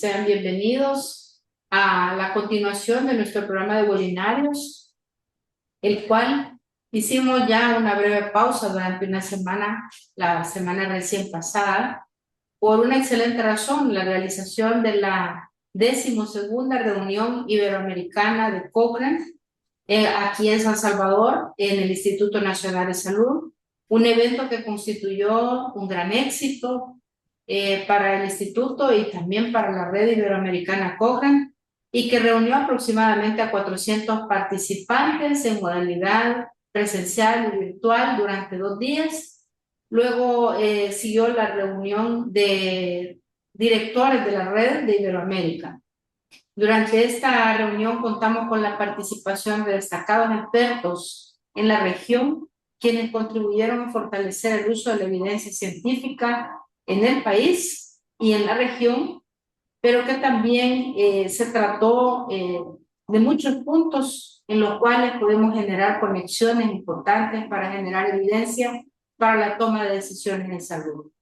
sean bienvenidos a la continuación de nuestro programa de webinarios, el cual hicimos ya una breve pausa durante una semana, la semana recién pasada, por una excelente razón, la realización de la 12ª reunión iberoamericana de Cochrane, aquí en San Salvador, en el Instituto Nacional de Salud, un evento que constituyó un gran éxito para el instituto y también para la red iberoamericana Cochrane, y que reunió aproximadamente a 400 participantes en modalidad presencial y virtual durante 2 días. Luego siguió la reunión de directores de la red de Iberoamérica. Durante esta reunión contamos con la participación de destacados expertos en la región, quienes contribuyeron a fortalecer el uso de la evidencia científica en el país y en la región, pero que también se trató de muchos puntos en los cuales podemos generar conexiones importantes para generar evidencia para la toma de decisiones en salud.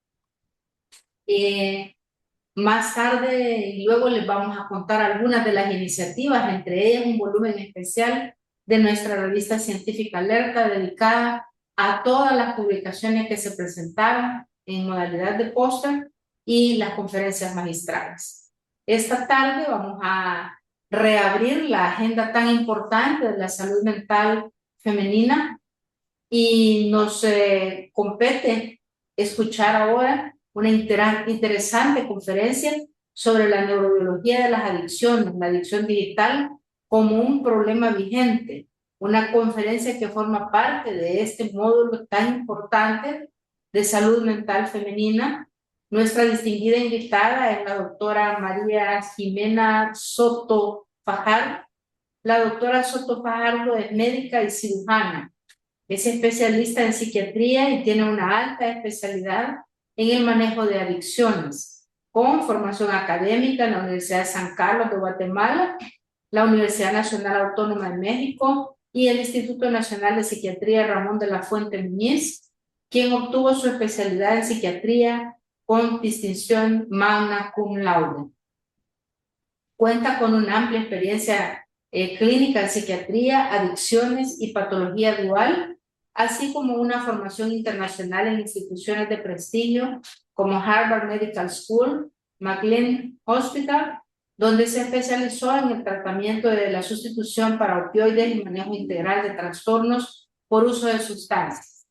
Más tarde y luego les vamos a contar algunas de las iniciativas, entre ellas un volumen especial de nuestra revista científica Alerta, dedicada a todas las publicaciones que se presentaron en modalidad de póster y las conferencias magistrales. Esta tarde vamos a reabrir la agenda tan importante de la salud mental femenina y nos compete escuchar ahora una interesante conferencia sobre la neurobiología de las adicciones, la adicción digital como un problema vigente. Una conferencia que forma parte de este módulo tan importante de salud mental femenina. Nuestra distinguida invitada es la doctora María Jimena Soto Fajardo. La doctora Soto Fajardo es médica y cirujana. Es especialista en psiquiatría y tiene una alta especialidad en el manejo de adicciones, con formación académica en la Universidad de San Carlos de Guatemala, la Universidad Nacional Autónoma de México y el Instituto Nacional de Psiquiatría Ramón de la Fuente Muñiz, quien obtuvo su especialidad en psiquiatría con distinción magna cum laude. Cuenta con una amplia experiencia clínica en psiquiatría, adicciones y patología dual, así como una formación internacional en instituciones de prestigio como Harvard Medical School, McLean Hospital, donde se especializó en el tratamiento de la sustitución para opioides y manejo integral de trastornos por uso de sustancias.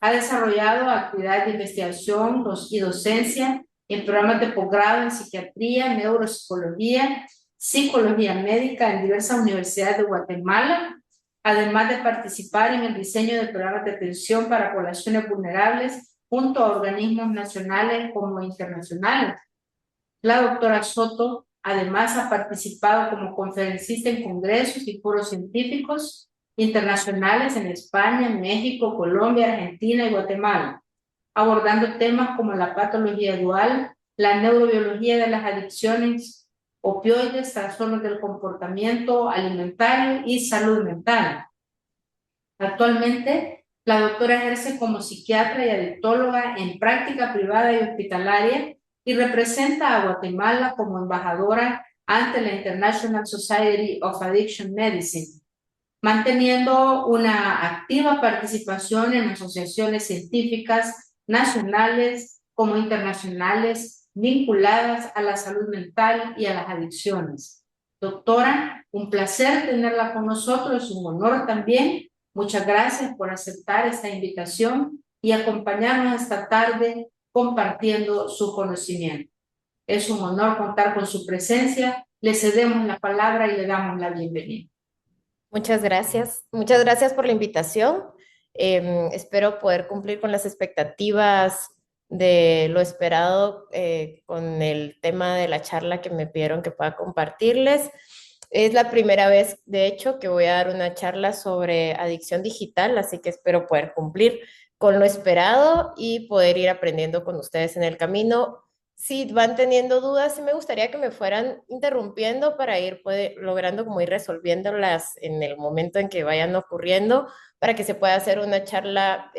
Ha desarrollado actividades de investigación y docencia en programas de posgrado en psiquiatría, neuropsicología, psicología médica en diversas universidades de Guatemala, además de participar en el diseño de programas de atención para poblaciones vulnerables junto a organismos nacionales como internacionales. La doctora Soto además ha participado como conferencista en congresos y foros científicos internacionales en España, México, Colombia, Argentina y Guatemala, abordando temas como la patología dual, la neurobiología de las adicciones, opioides, trastornos del comportamiento alimentario y salud mental. Actualmente, la doctora ejerce como psiquiatra y adictóloga en práctica privada y hospitalaria y representa a Guatemala como embajadora ante la International Society of Addiction Medicine, manteniendo una activa participación en asociaciones científicas nacionales como internacionales vinculadas a la salud mental y a las adicciones. Doctora, un placer tenerla con nosotros, es un honor también. Muchas gracias por aceptar esta invitación y acompañarnos esta tarde compartiendo su conocimiento. Es un honor contar con su presencia. Le cedemos la palabra y le damos la bienvenida. Muchas gracias. Muchas gracias por la invitación. Espero poder cumplir con las expectativas de lo esperado con el tema de la charla que me pidieron que pueda compartirles. Es la primera vez, de hecho, que voy a dar una charla sobre adicción digital, así que espero poder cumplir con lo esperado y poder ir aprendiendo con ustedes en el camino. Si van teniendo dudas, sí me gustaría que me fueran interrumpiendo para ir logrando como ir resolviéndolas en el momento en que vayan ocurriendo, para que se pueda hacer una charla,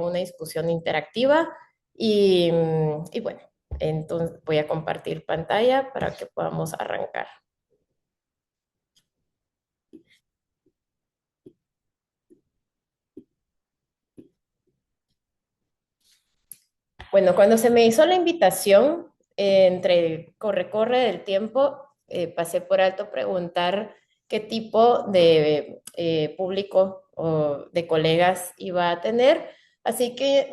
una discusión interactiva. Y bueno, Entonces voy a compartir pantalla para que podamos arrancar. Bueno, cuando se me hizo la invitación, entre corre del tiempo, pasé por alto preguntar qué tipo de público o de colegas iba a tener. Así que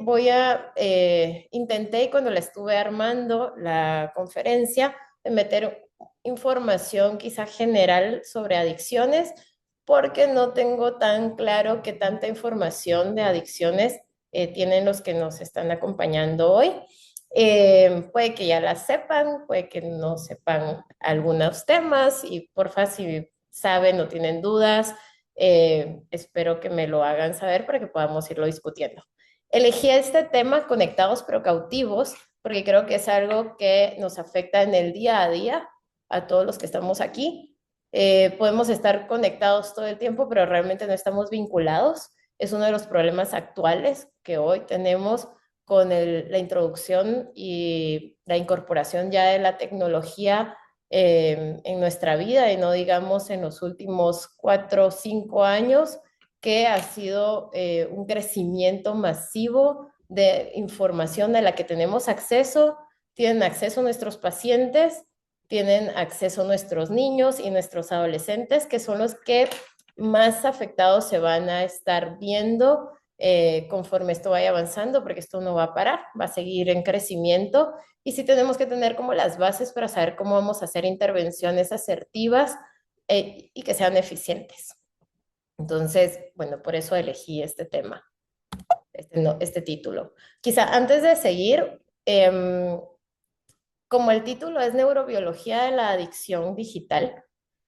intenté cuando la estuve armando la conferencia, de meter información quizá general sobre adicciones, porque no tengo tan claro qué tanta información de adicciones tienen los que nos están acompañando hoy. Puede que ya las sepan, puede que no sepan algunos temas y porfa, si saben o tienen dudas, espero que me lo hagan saber para que podamos irlo discutiendo. Elegí este tema, conectados pero cautivos, porque creo que es algo que nos afecta en el día a día a todos los que estamos aquí. Podemos estar conectados todo el tiempo, pero realmente no estamos vinculados. Es uno de los problemas actuales que hoy tenemos con la introducción y la incorporación ya de la tecnología en nuestra vida y no digamos en los últimos 4 o 5 años, que ha sido un crecimiento masivo de información a la que tenemos acceso, tienen acceso nuestros pacientes, tienen acceso nuestros niños y nuestros adolescentes, que son los que más afectados se van a estar viendo conforme esto vaya avanzando, porque esto no va a parar, va a seguir en crecimiento y sí tenemos que tener como las bases para saber cómo vamos a hacer intervenciones asertivas y que sean eficientes. Entonces, bueno, por eso elegí este tema, este título. Quizá antes de seguir, como el título es Neurobiología de la Adicción Digital,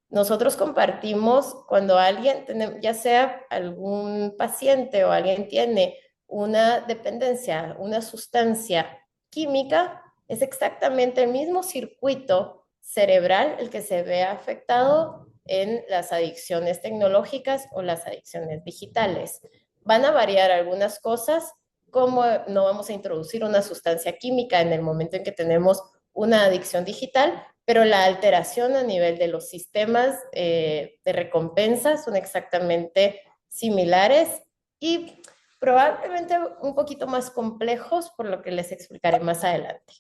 nosotros compartimos cuando alguien, ya sea algún paciente o alguien tiene una dependencia, una sustancia química, es exactamente el mismo circuito cerebral el que se ve afectado en las adicciones tecnológicas o las adicciones digitales. Van a variar algunas cosas, como no vamos a introducir una sustancia química en el momento en que tenemos una adicción digital, pero la alteración a nivel de los sistemas de recompensa son exactamente similares y probablemente un poquito más complejos, por lo que les explicaré más adelante.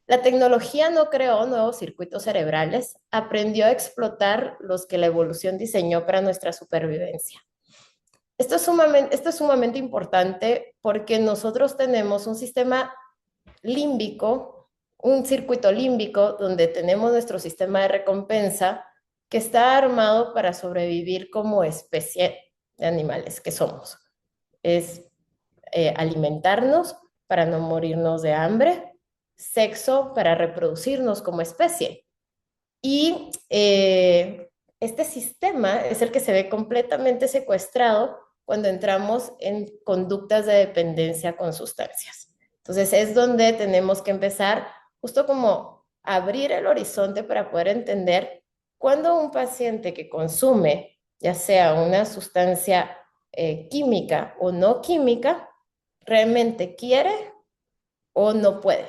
La tecnología no creó nuevos circuitos cerebrales, aprendió a explotar los que la evolución diseñó para nuestra supervivencia. Esto es sumamente importante porque nosotros tenemos un sistema límbico, un circuito límbico donde tenemos nuestro sistema de recompensa que está armado para sobrevivir como especie de animales que somos. Es alimentarnos para no morirnos de hambre, sexo para reproducirnos como especie. Y este sistema es el que se ve completamente secuestrado cuando entramos en conductas de dependencia con sustancias. Entonces es donde tenemos que empezar justo como abrir el horizonte para poder entender cuando un paciente que consume, ya sea una sustancia química o no química, realmente quiere o no puede.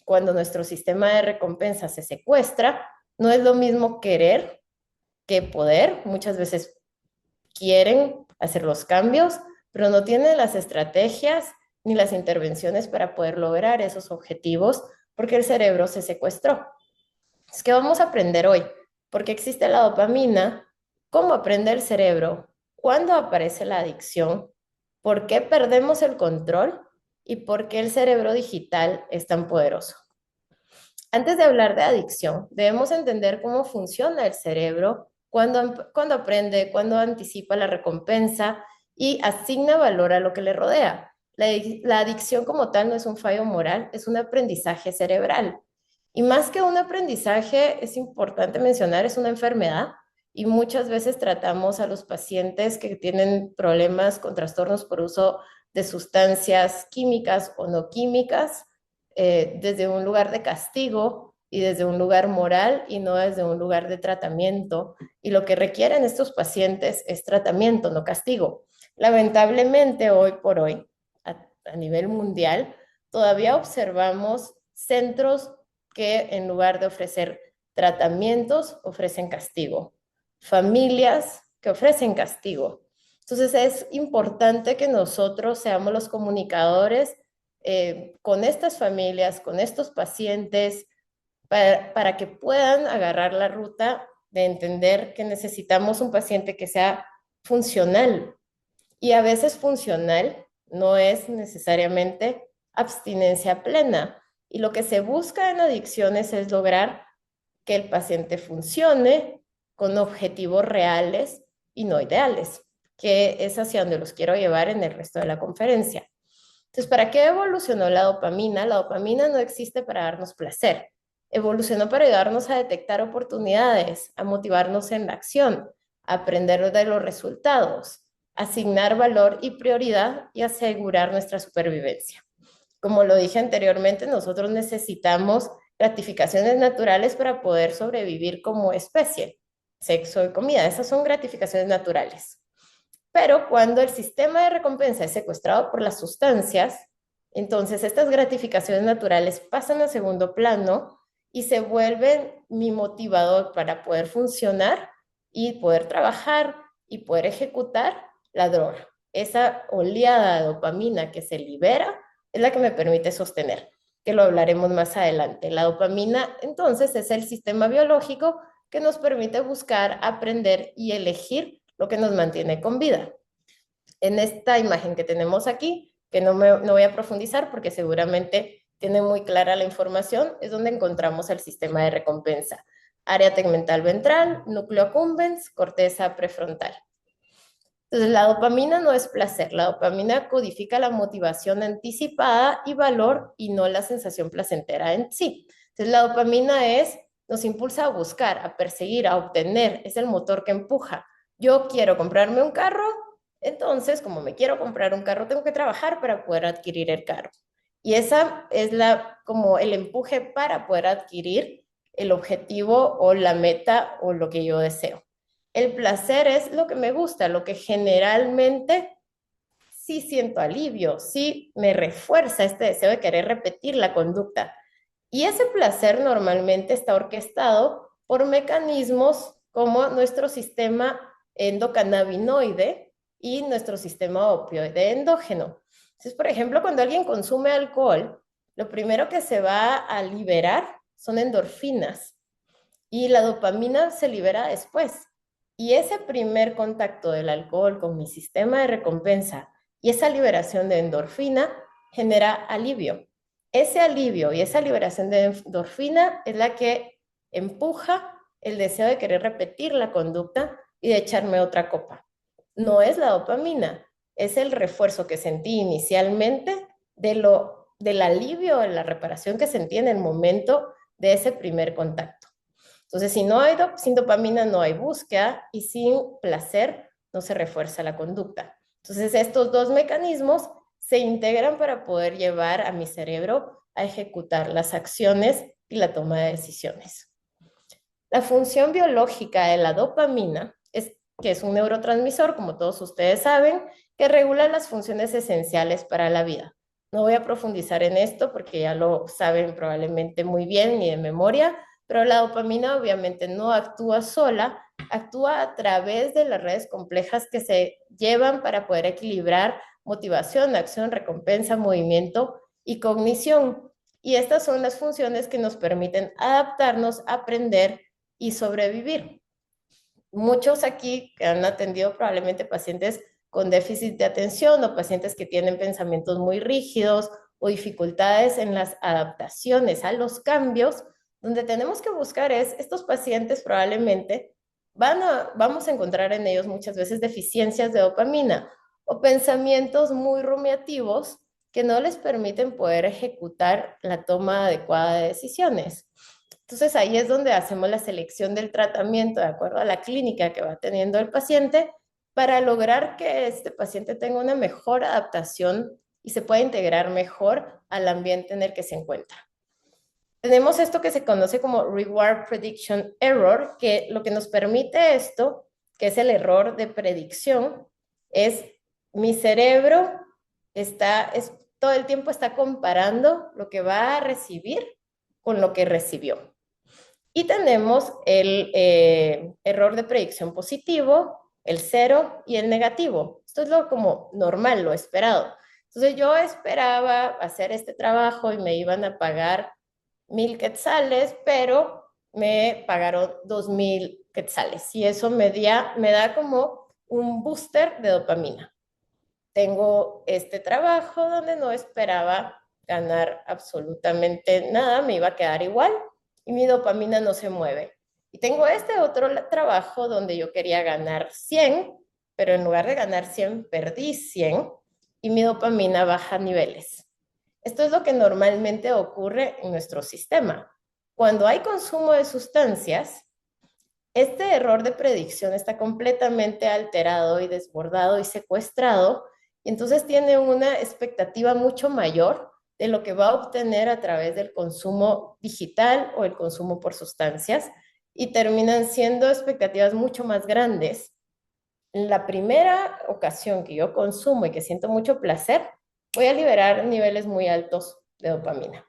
Cuando nuestro sistema de recompensa se secuestra, no es lo mismo querer que poder. Muchas veces quieren hacer los cambios, pero no tienen las estrategias ni las intervenciones para poder lograr esos objetivos porque el cerebro se secuestró. Es que vamos a aprender hoy, porque existe la dopamina, cómo aprende el cerebro, cuándo aparece la adicción, por qué perdemos el control y por qué el cerebro digital es tan poderoso. Antes de hablar de adicción, debemos entender cómo funciona el cerebro, cuando aprende, cuando anticipa la recompensa y asigna valor a lo que le rodea. La adicción como tal no es un fallo moral, es un aprendizaje cerebral. Y más que un aprendizaje, es importante mencionar, es una enfermedad. Y muchas veces tratamos a los pacientes que tienen problemas con trastornos por uso de sustancias químicas o no químicas desde un lugar de castigo y desde un lugar moral y no desde un lugar de tratamiento. Y lo que requieren estos pacientes es tratamiento, no castigo. Lamentablemente, hoy por hoy, a nivel mundial, todavía observamos centros que en lugar de ofrecer tratamientos, ofrecen castigo, familias que ofrecen castigo. Entonces es importante que nosotros seamos los comunicadores con estas familias, con estos pacientes, para que puedan agarrar la ruta de entender que necesitamos un paciente que sea funcional. Y a veces funcional no es necesariamente abstinencia plena. Y lo que se busca en adicciones es lograr que el paciente funcione con objetivos reales y no ideales, que es hacia donde los quiero llevar en el resto de la conferencia. Entonces, ¿para qué evolucionó la dopamina? La dopamina no existe para darnos placer. Evolucionó para ayudarnos a detectar oportunidades, a motivarnos en la acción, a aprender de los resultados, asignar valor y prioridad y asegurar nuestra supervivencia. Como lo dije anteriormente, nosotros necesitamos gratificaciones naturales para poder sobrevivir como especie. Sexo y comida, esas son gratificaciones naturales. Pero cuando el sistema de recompensa es secuestrado por las sustancias, entonces estas gratificaciones naturales pasan a segundo plano y se vuelven mi motivador para poder funcionar y poder trabajar y poder ejecutar la droga. Esa oleada de dopamina que se libera es la que me permite sostener, que lo hablaremos más adelante. La dopamina, entonces, es el sistema biológico que nos permite buscar, aprender y elegir lo que nos mantiene con vida. En esta imagen que tenemos aquí, que no voy a profundizar porque seguramente tiene muy clara la información, es donde encontramos el sistema de recompensa. Área tegmental ventral, núcleo accumbens, corteza prefrontal. Entonces, la dopamina no es placer, la dopamina codifica la motivación anticipada y valor y no la sensación placentera en sí. Entonces, la dopamina nos impulsa a buscar, a perseguir, a obtener, es el motor que empuja. Yo quiero comprarme un carro, entonces, como me quiero comprar un carro, tengo que trabajar para poder adquirir el carro. Y esa es como el empuje para poder adquirir el objetivo o la meta o lo que yo deseo. El placer es lo que me gusta, lo que generalmente sí siento alivio, sí me refuerza este deseo de querer repetir la conducta. Y ese placer normalmente está orquestado por mecanismos como nuestro sistema endocannabinoide y nuestro sistema opioide endógeno. Entonces, por ejemplo, cuando alguien consume alcohol, lo primero que se va a liberar son endorfinas y la dopamina se libera después. Y ese primer contacto del alcohol con mi sistema de recompensa y esa liberación de endorfina genera alivio. Ese alivio y esa liberación de endorfina es la que empuja el deseo de querer repetir la conducta y de echarme otra copa. No es la dopamina, es el refuerzo que sentí inicialmente del alivio, de la reparación que sentí en el momento de ese primer contacto. Entonces, sin dopamina no hay búsqueda y sin placer no se refuerza la conducta. Entonces, estos dos mecanismos se integran para poder llevar a mi cerebro a ejecutar las acciones y la toma de decisiones. La función biológica de la dopamina es que es un neurotransmisor, como todos ustedes saben, que regula las funciones esenciales para la vida. No voy a profundizar en esto porque ya lo saben probablemente muy bien y de memoria, pero la dopamina obviamente no actúa sola, actúa a través de las redes complejas que se llevan para poder equilibrar motivación, acción, recompensa, movimiento y cognición. Y estas son las funciones que nos permiten adaptarnos, aprender y sobrevivir. Muchos aquí que han atendido probablemente pacientes con déficit de atención o pacientes que tienen pensamientos muy rígidos o dificultades en las adaptaciones a los cambios, donde tenemos que buscar estos pacientes probablemente vamos a encontrar en ellos muchas veces deficiencias de dopamina o pensamientos muy rumiativos que no les permiten poder ejecutar la toma adecuada de decisiones. Entonces ahí es donde hacemos la selección del tratamiento de acuerdo a la clínica que va teniendo el paciente para lograr que este paciente tenga una mejor adaptación y se pueda integrar mejor al ambiente en el que se encuentra. Tenemos esto que se conoce como Reward Prediction Error, que lo que nos permite esto, que es el error de predicción, es mi cerebro todo el tiempo está comparando lo que va a recibir con lo que recibió. Y tenemos el error de predicción positivo, el cero y el negativo. Esto es lo como normal, lo esperado. Entonces yo esperaba hacer este trabajo y me iban a pagar 1,000 quetzales, pero me pagaron 2,000 quetzales. Y eso me da como un booster de dopamina. Tengo este trabajo donde no esperaba ganar absolutamente nada, me iba a quedar igual y mi dopamina no se mueve. Y tengo este otro trabajo donde yo quería ganar 100, pero en lugar de ganar 100, perdí 100 y mi dopamina baja niveles. Esto es lo que normalmente ocurre en nuestro sistema. Cuando hay consumo de sustancias, este error de predicción está completamente alterado y desbordado y secuestrado, y entonces tiene una expectativa mucho mayor de lo que va a obtener a través del consumo digital o el consumo por sustancias, y terminan siendo expectativas mucho más grandes. En la primera ocasión que yo consumo y que siento mucho placer, voy a liberar niveles muy altos de dopamina.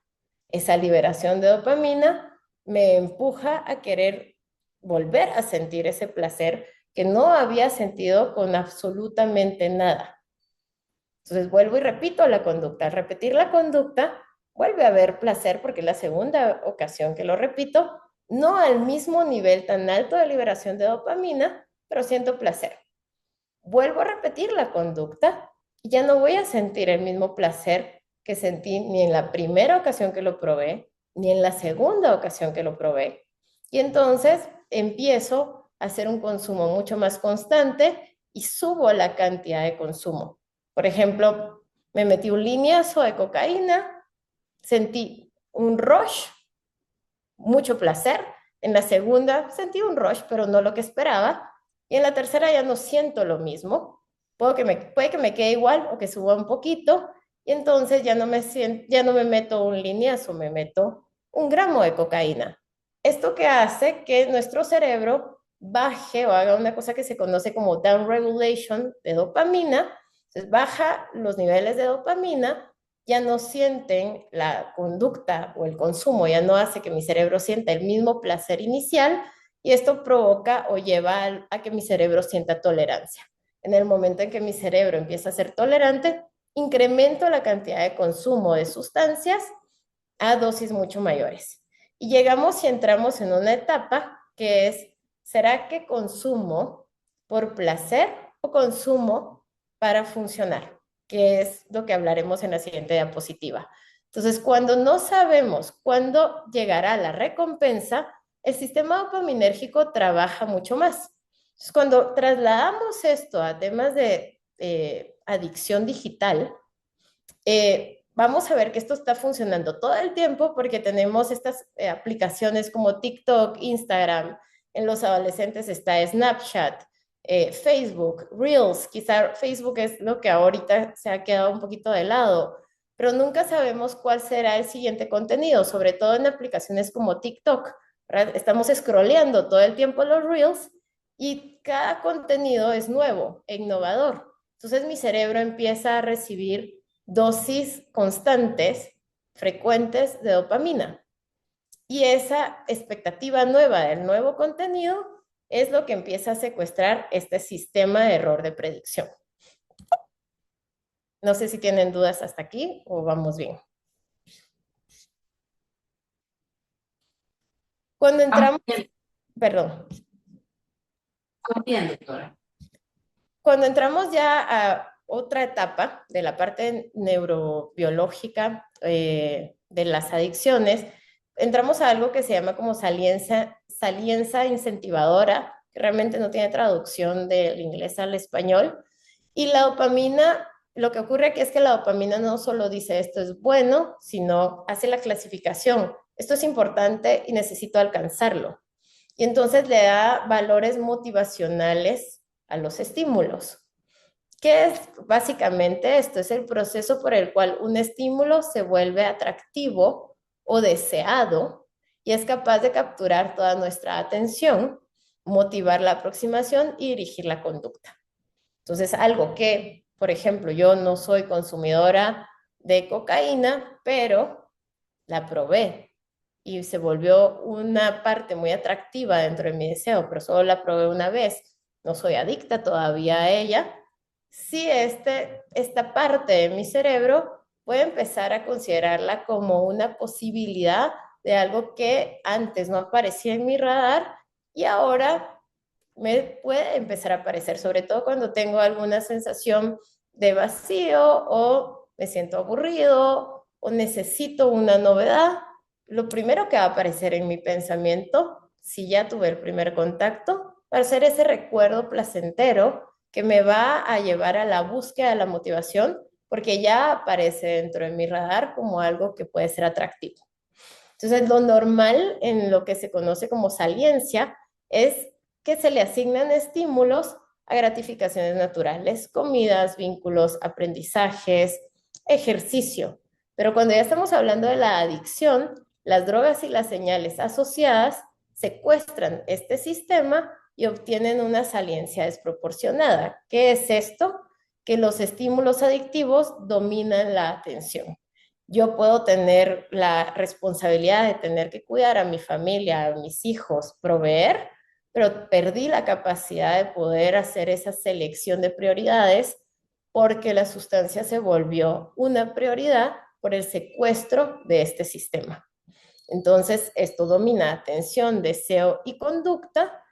Esa liberación de dopamina me empuja a querer volver a sentir ese placer que no había sentido con absolutamente nada. Entonces vuelvo y repito la conducta. Al repetir la conducta, vuelve a haber placer porque es la segunda ocasión que lo repito, no al mismo nivel tan alto de liberación de dopamina, pero siento placer. Vuelvo a repetir la conducta y ya no voy a sentir el mismo placer que sentí ni en la primera ocasión que lo probé, ni en la segunda ocasión que lo probé. Y entonces empiezo a hacer un consumo mucho más constante y subo la cantidad de consumo. Por ejemplo, me metí un lineazo de cocaína, sentí un rush, mucho placer. En la segunda sentí un rush, pero no lo que esperaba. Y en la tercera ya no siento lo mismo. Puede que me quede igual o que suba un poquito. Y entonces ya no me meto un lineazo, me meto 1 gramo de cocaína. Esto que hace que nuestro cerebro baje o haga una cosa que se conoce como down regulation de dopamina. Entonces baja los niveles de dopamina, ya no sienten la conducta o el consumo, ya no hace que mi cerebro sienta el mismo placer inicial, y esto provoca o lleva a que mi cerebro sienta tolerancia. En el momento en que mi cerebro empieza a ser tolerante, incremento la cantidad de consumo de sustancias a dosis mucho mayores. Y llegamos y entramos en una etapa que es, ¿será que consumo por placer o consumo para funcionar? Que es lo que hablaremos en la siguiente diapositiva. Entonces, cuando no sabemos cuándo llegará la recompensa, el sistema dopaminérgico trabaja mucho más. Entonces, cuando trasladamos esto a temas de adicción digital, vamos a ver que esto está funcionando todo el tiempo porque tenemos estas aplicaciones como TikTok, Instagram, en los adolescentes está Snapchat, Facebook, Reels. Quizá Facebook es lo que ahorita se ha quedado un poquito de lado, pero nunca sabemos cuál será el siguiente contenido, sobre todo en aplicaciones como TikTok, ¿verdad? Estamos scrolleando todo el tiempo los Reels y cada contenido es nuevo e innovador. Entonces mi cerebro empieza a recibir dosis constantes, frecuentes de dopamina. Y esa expectativa nueva del nuevo contenido es lo que empieza a secuestrar este sistema de error de predicción. No sé si tienen dudas hasta aquí o vamos bien. Cuando entramos, perdón, Bien, doctora. cuando entramos ya a otra etapa de la parte neurobiológica de las adicciones, entramos a algo que se llama como salienza incentivadora, que realmente no tiene traducción del inglés al español. Y la dopamina, lo que ocurre aquí es que la dopamina no solo dice esto es bueno, sino hace la clasificación. Esto es importante y necesito alcanzarlo. Y entonces le da valores motivacionales a los estímulos. ¿Qué es básicamente esto? Es el proceso por el cual un estímulo se vuelve atractivo o deseado y es capaz de capturar toda nuestra atención, motivar la aproximación y dirigir la conducta. Entonces, algo que, por ejemplo, yo no soy consumidora de cocaína, pero la probé y se volvió una parte muy atractiva dentro de mi deseo, pero solo la probé una vez. No soy adicta todavía a ella. Sí, esta parte de mi cerebro puede empezar a considerarla como una posibilidad de algo que antes no aparecía en mi radar y ahora me puede empezar a aparecer, sobre todo cuando tengo alguna sensación de vacío o me siento aburrido o necesito una novedad. Lo primero que va a aparecer en mi pensamiento, si ya tuve el primer contacto, va a ser ese recuerdo placentero que me va a llevar a la búsqueda de la motivación, porque ya aparece dentro de mi radar como algo que puede ser atractivo. Entonces, lo normal en lo que se conoce como saliencia es que se le asignan estímulos a gratificaciones naturales, comidas, vínculos, aprendizajes, ejercicio. Pero cuando ya estamos hablando de la adicción, las drogas y las señales asociadas secuestran este sistema y obtienen una saliencia desproporcionada. ¿Qué es esto? Que los estímulos adictivos dominan la atención. Yo puedo tener la responsabilidad de tener que cuidar a mi familia, a mis hijos, proveer, pero perdí la capacidad de poder hacer esa selección de prioridades porque la sustancia se volvió una prioridad por el secuestro de este sistema. Entonces, esto domina atención, deseo y conducta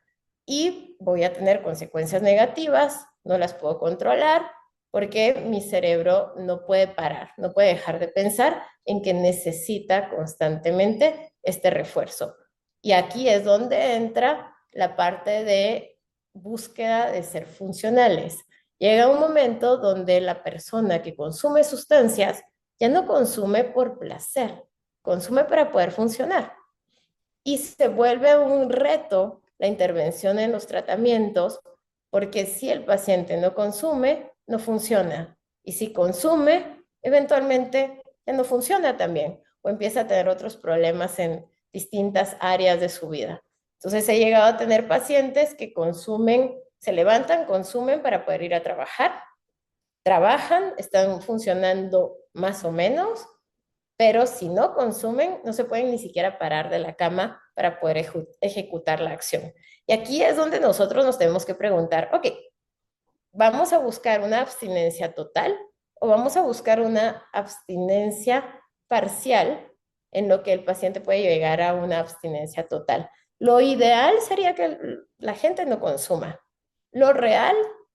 y voy a tener consecuencias negativas, no las puedo controlar porque mi cerebro no puede parar, no puede dejar de pensar en que necesita constantemente este refuerzo. Y aquí es donde entra la parte de búsqueda de ser funcionales. Llega un momento donde la persona que consume sustancias ya no consume por placer, consume para poder funcionar y se vuelve un reto la intervención en los tratamientos, porque si el paciente no consume, no funciona. Y si consume, eventualmente ya no funciona también, o empieza a tener otros problemas en distintas áreas de su vida. Entonces he llegado a tener pacientes que consumen, se levantan, consumen para poder ir a trabajar, trabajan, están funcionando más o menos, pero si no consumen, no se pueden ni siquiera parar de la cama para poder ejecutar la acción. Y aquí es donde nosotros nos tenemos que preguntar, ok, ¿vamos a buscar una abstinencia total o vamos a buscar una abstinencia parcial en lo que el paciente puede llegar a una abstinencia total? Lo ideal sería que la gente no consuma. Lo real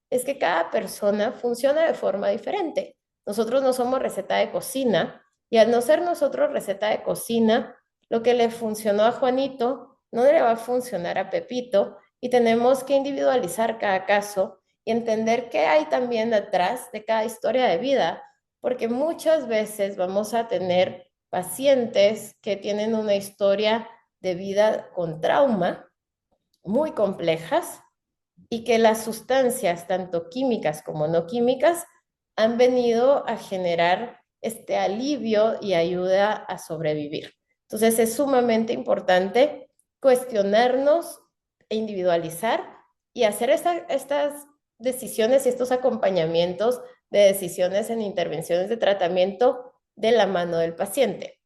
es que cada persona funciona de forma diferente. Nosotros no somos receta de cocina y al no ser nosotros receta de cocina, lo que le funcionó a Juanito no le va a funcionar a Pepito y tenemos que individualizar cada caso y entender qué hay también detrás de cada historia de vida, porque muchas veces vamos a tener pacientes que tienen una historia de vida con trauma muy complejas y que las sustancias, tanto químicas como no químicas, han venido a generar este alivio y ayuda a sobrevivir. Entonces es sumamente importante cuestionarnos e individualizar y hacer estas decisiones y estos acompañamientos de decisiones en intervenciones de tratamiento de la mano del paciente.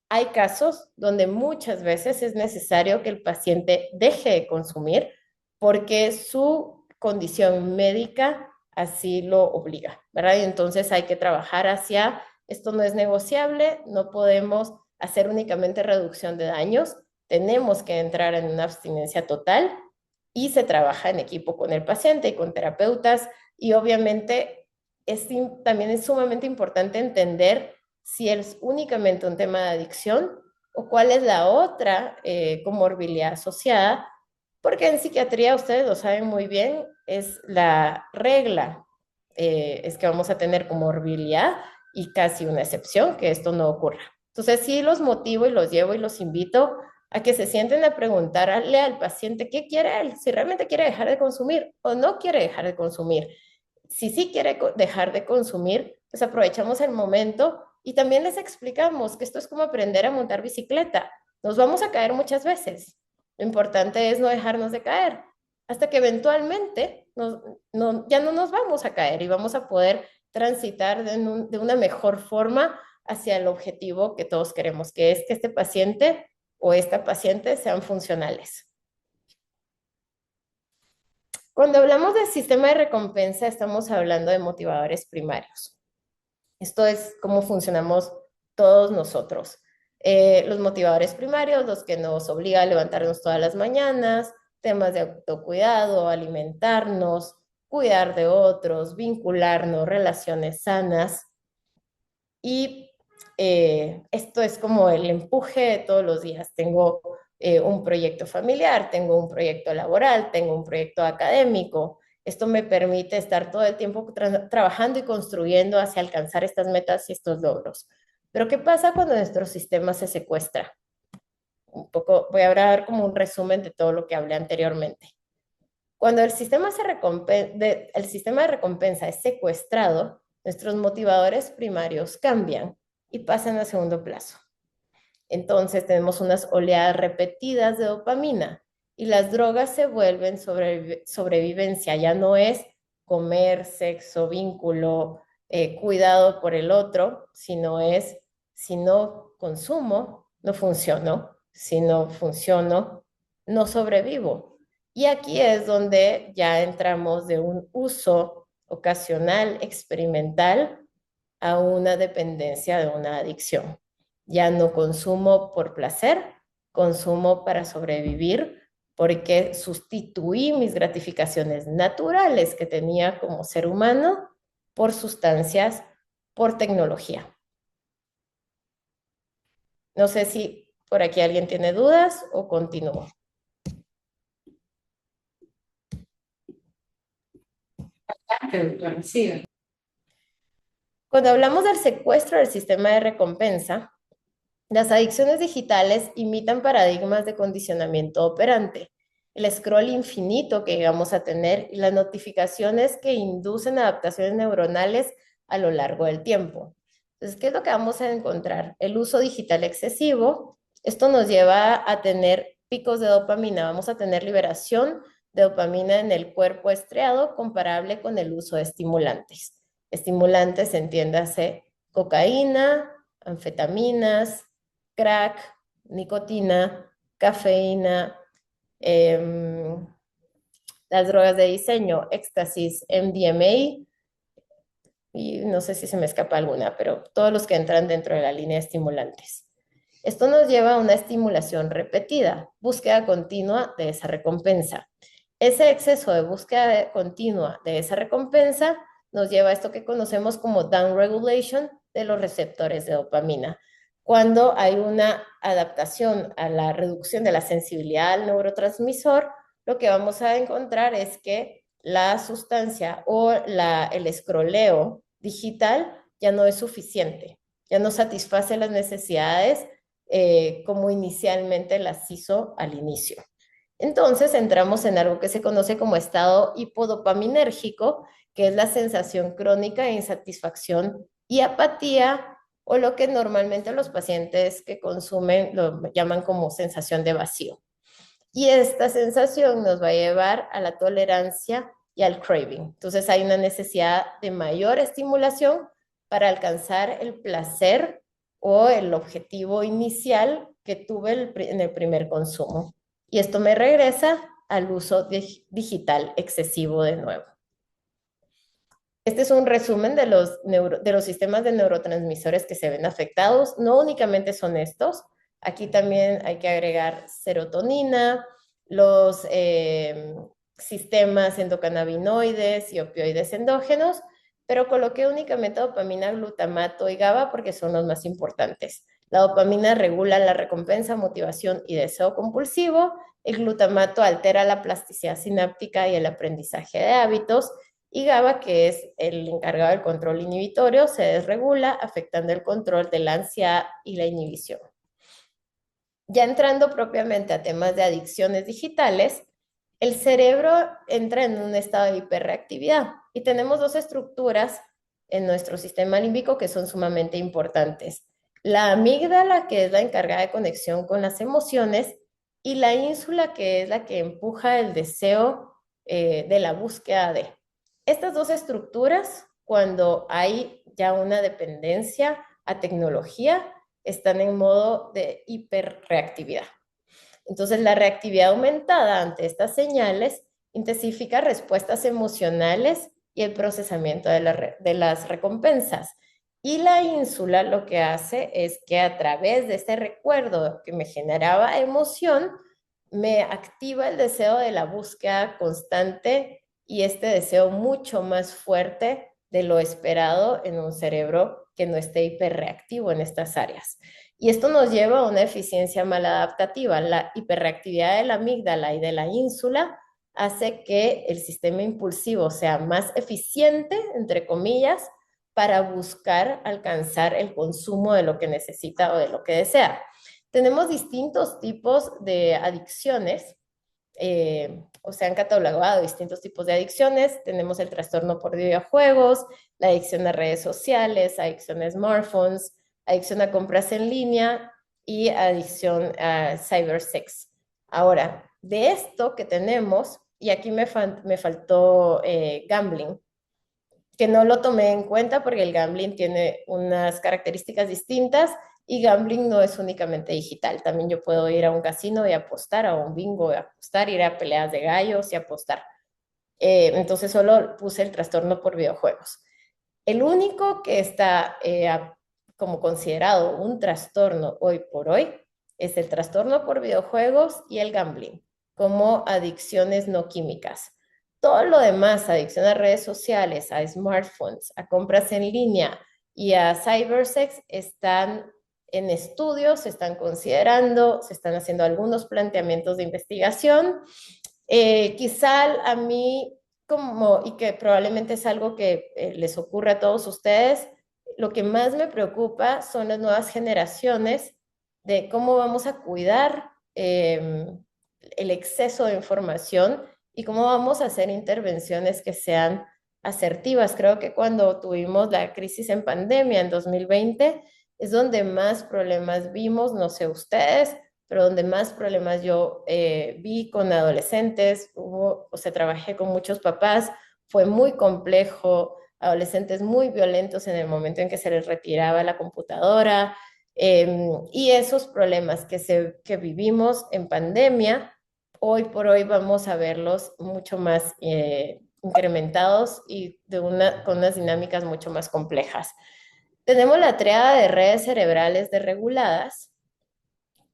Hay casos donde muchas veces es necesario que el paciente deje de consumir porque su condición médica así lo obliga, ¿verdad? Y entonces hay que trabajar hacia, esto no es negociable, no podemos hacer únicamente reducción de daños, tenemos que entrar en una abstinencia total y se trabaja en equipo con el paciente y con terapeutas y obviamente también es sumamente importante entender si es únicamente un tema de adicción o cuál es la otra comorbilidad asociada, porque en psiquiatría, ustedes lo saben muy bien, es la regla, es que vamos a tener comorbilidad y casi una excepción que esto no ocurra. Entonces sí los motivo y los llevo y los invito a que se sienten a preguntarle al paciente qué quiere él, si realmente quiere dejar de consumir o no quiere dejar de consumir. Si sí quiere dejar de consumir, pues aprovechamos el momento y también les explicamos que esto es como aprender a montar bicicleta. Nos vamos a caer muchas veces. Lo importante es no dejarnos de caer hasta que eventualmente ya no nos vamos a caer y vamos a poder transitar de una mejor forma hacia el objetivo que todos queremos, que es que este paciente o esta paciente sean funcionales. Cuando hablamos del sistema de recompensa, estamos hablando de motivadores primarios. Esto es cómo funcionamos todos nosotros. Los motivadores primarios, los que nos obligan a levantarnos todas las mañanas, temas de autocuidado, alimentarnos, cuidar de otros, vincularnos, relaciones sanas. Y esto es como el empuje de todos los días. Tengo un proyecto familiar, tengo un proyecto laboral, tengo un proyecto académico. Esto me permite estar todo el tiempo trabajando y construyendo hacia alcanzar estas metas y estos logros. Pero ¿qué pasa cuando nuestro sistema se secuestra? Un poco, voy a dar como un resumen de todo lo que hablé anteriormente. Cuando el sistema de recompensa es secuestrado, nuestros motivadores primarios cambian y pasan a segundo plazo. Entonces tenemos unas oleadas repetidas de dopamina y las drogas se vuelven sobrevivencia. Ya no es comer, sexo, vínculo, cuidado por el otro, sino es, si no consumo, no funciono. Si no funciono, no sobrevivo. Y aquí es donde ya entramos de un uso ocasional, experimental, a una dependencia de una adicción. Ya no consumo por placer, consumo para sobrevivir, porque sustituí mis gratificaciones naturales que tenía como ser humano por sustancias, por tecnología. No sé si por aquí alguien tiene dudas o continúo. Sí. Cuando hablamos del secuestro del sistema de recompensa, las adicciones digitales imitan paradigmas de condicionamiento operante, el scroll infinito que llegamos a tener y las notificaciones que inducen adaptaciones neuronales a lo largo del tiempo. Entonces, ¿qué es lo que vamos a encontrar? El uso digital excesivo. Esto nos lleva a tener picos de dopamina. Vamos a tener liberación de dopamina en el cuerpo estriado comparable con el uso de estimulantes. Estimulantes, entiéndase, cocaína, anfetaminas, crack, nicotina, cafeína, las drogas de diseño, éxtasis, MDMA, y no sé si se me escapa alguna, pero todos los que entran dentro de la línea de estimulantes. Esto nos lleva a una estimulación repetida, búsqueda continua de esa recompensa. Ese exceso de búsqueda continua de esa recompensa nos lleva a esto que conocemos como downregulation de los receptores de dopamina. Cuando hay una adaptación a la reducción de la sensibilidad al neurotransmisor, lo que vamos a encontrar es que la sustancia o el escroleo digital ya no es suficiente, ya no satisface las necesidades como inicialmente las hizo al inicio. Entonces entramos en algo que se conoce como estado hipodopaminérgico, que es la sensación crónica de insatisfacción y apatía, o lo que normalmente los pacientes que consumen lo llaman como sensación de vacío. Y esta sensación nos va a llevar a la tolerancia y al craving. Entonces hay una necesidad de mayor estimulación para alcanzar el placer o el objetivo inicial que tuve en el primer consumo. Y esto me regresa al uso digital excesivo de nuevo. Este es un resumen de los sistemas de neurotransmisores que se ven afectados. No únicamente son estos. Aquí también hay que agregar serotonina, los sistemas endocannabinoides y opioides endógenos, pero coloqué únicamente dopamina, glutamato y GABA porque son los más importantes. La dopamina regula la recompensa, motivación y deseo compulsivo. El glutamato altera la plasticidad sináptica y el aprendizaje de hábitos. Y GABA, que es el encargado del control inhibitorio, se desregula, afectando el control de la ansiedad y la inhibición. Ya entrando propiamente a temas de adicciones digitales, el cerebro entra en un estado de hiperreactividad y tenemos dos estructuras en nuestro sistema límbico que son sumamente importantes. La amígdala, que es la encargada de conexión con las emociones, y la ínsula, que es la que empuja el deseo de la búsqueda de. Estas dos estructuras cuando hay ya una dependencia a tecnología, están en modo de hiperreactividad. Entonces, la reactividad aumentada ante estas señales intensifica respuestas emocionales y el procesamiento de las recompensas. Y la ínsula lo que hace es que a través de este recuerdo que me generaba emoción, me activa el deseo de la búsqueda constante y este deseo mucho más fuerte de lo esperado en un cerebro que no esté hiperreactivo en estas áreas. Y esto nos lleva a una eficiencia maladaptativa. La hiperreactividad de la amígdala y de la ínsula hace que el sistema impulsivo sea más eficiente, entre comillas, para buscar alcanzar el consumo de lo que necesita o de lo que desea. Tenemos distintos tipos de adicciones, o se han catalogado distintos tipos de adicciones. Tenemos el trastorno por videojuegos, la adicción a redes sociales, adicción a smartphones, adicción a compras en línea y adicción a cybersex. Ahora, de esto que tenemos, y aquí me faltó gambling, que no lo tomé en cuenta porque el gambling tiene unas características distintas y gambling no es únicamente digital. También yo puedo ir a un casino y apostar, a un bingo y apostar, ir a peleas de gallos y apostar. Entonces solo puse el trastorno por videojuegos. El único que está como considerado un trastorno hoy por hoy es el trastorno por videojuegos y el gambling, como adicciones no químicas. Todo lo demás, adicción a redes sociales, a smartphones, a compras en línea y a cybersex, están en estudios, se están considerando, se están haciendo algunos planteamientos de investigación. Quizá a mí, como, y que probablemente es algo que les ocurre a todos ustedes, lo que más me preocupa son las nuevas generaciones de cómo vamos a cuidar el exceso de información y cómo vamos a hacer intervenciones que sean asertivas. Creo que cuando tuvimos la crisis en pandemia en 2020 es donde más problemas vimos, no sé ustedes, pero donde más problemas yo vi con adolescentes, o sea, trabajé con muchos papás, fue muy complejo, adolescentes muy violentos en el momento en que se les retiraba la computadora, y esos problemas que vivimos en pandemia, hoy por hoy vamos a verlos mucho más incrementados y con unas dinámicas mucho más complejas. Tenemos la triada de redes cerebrales desreguladas.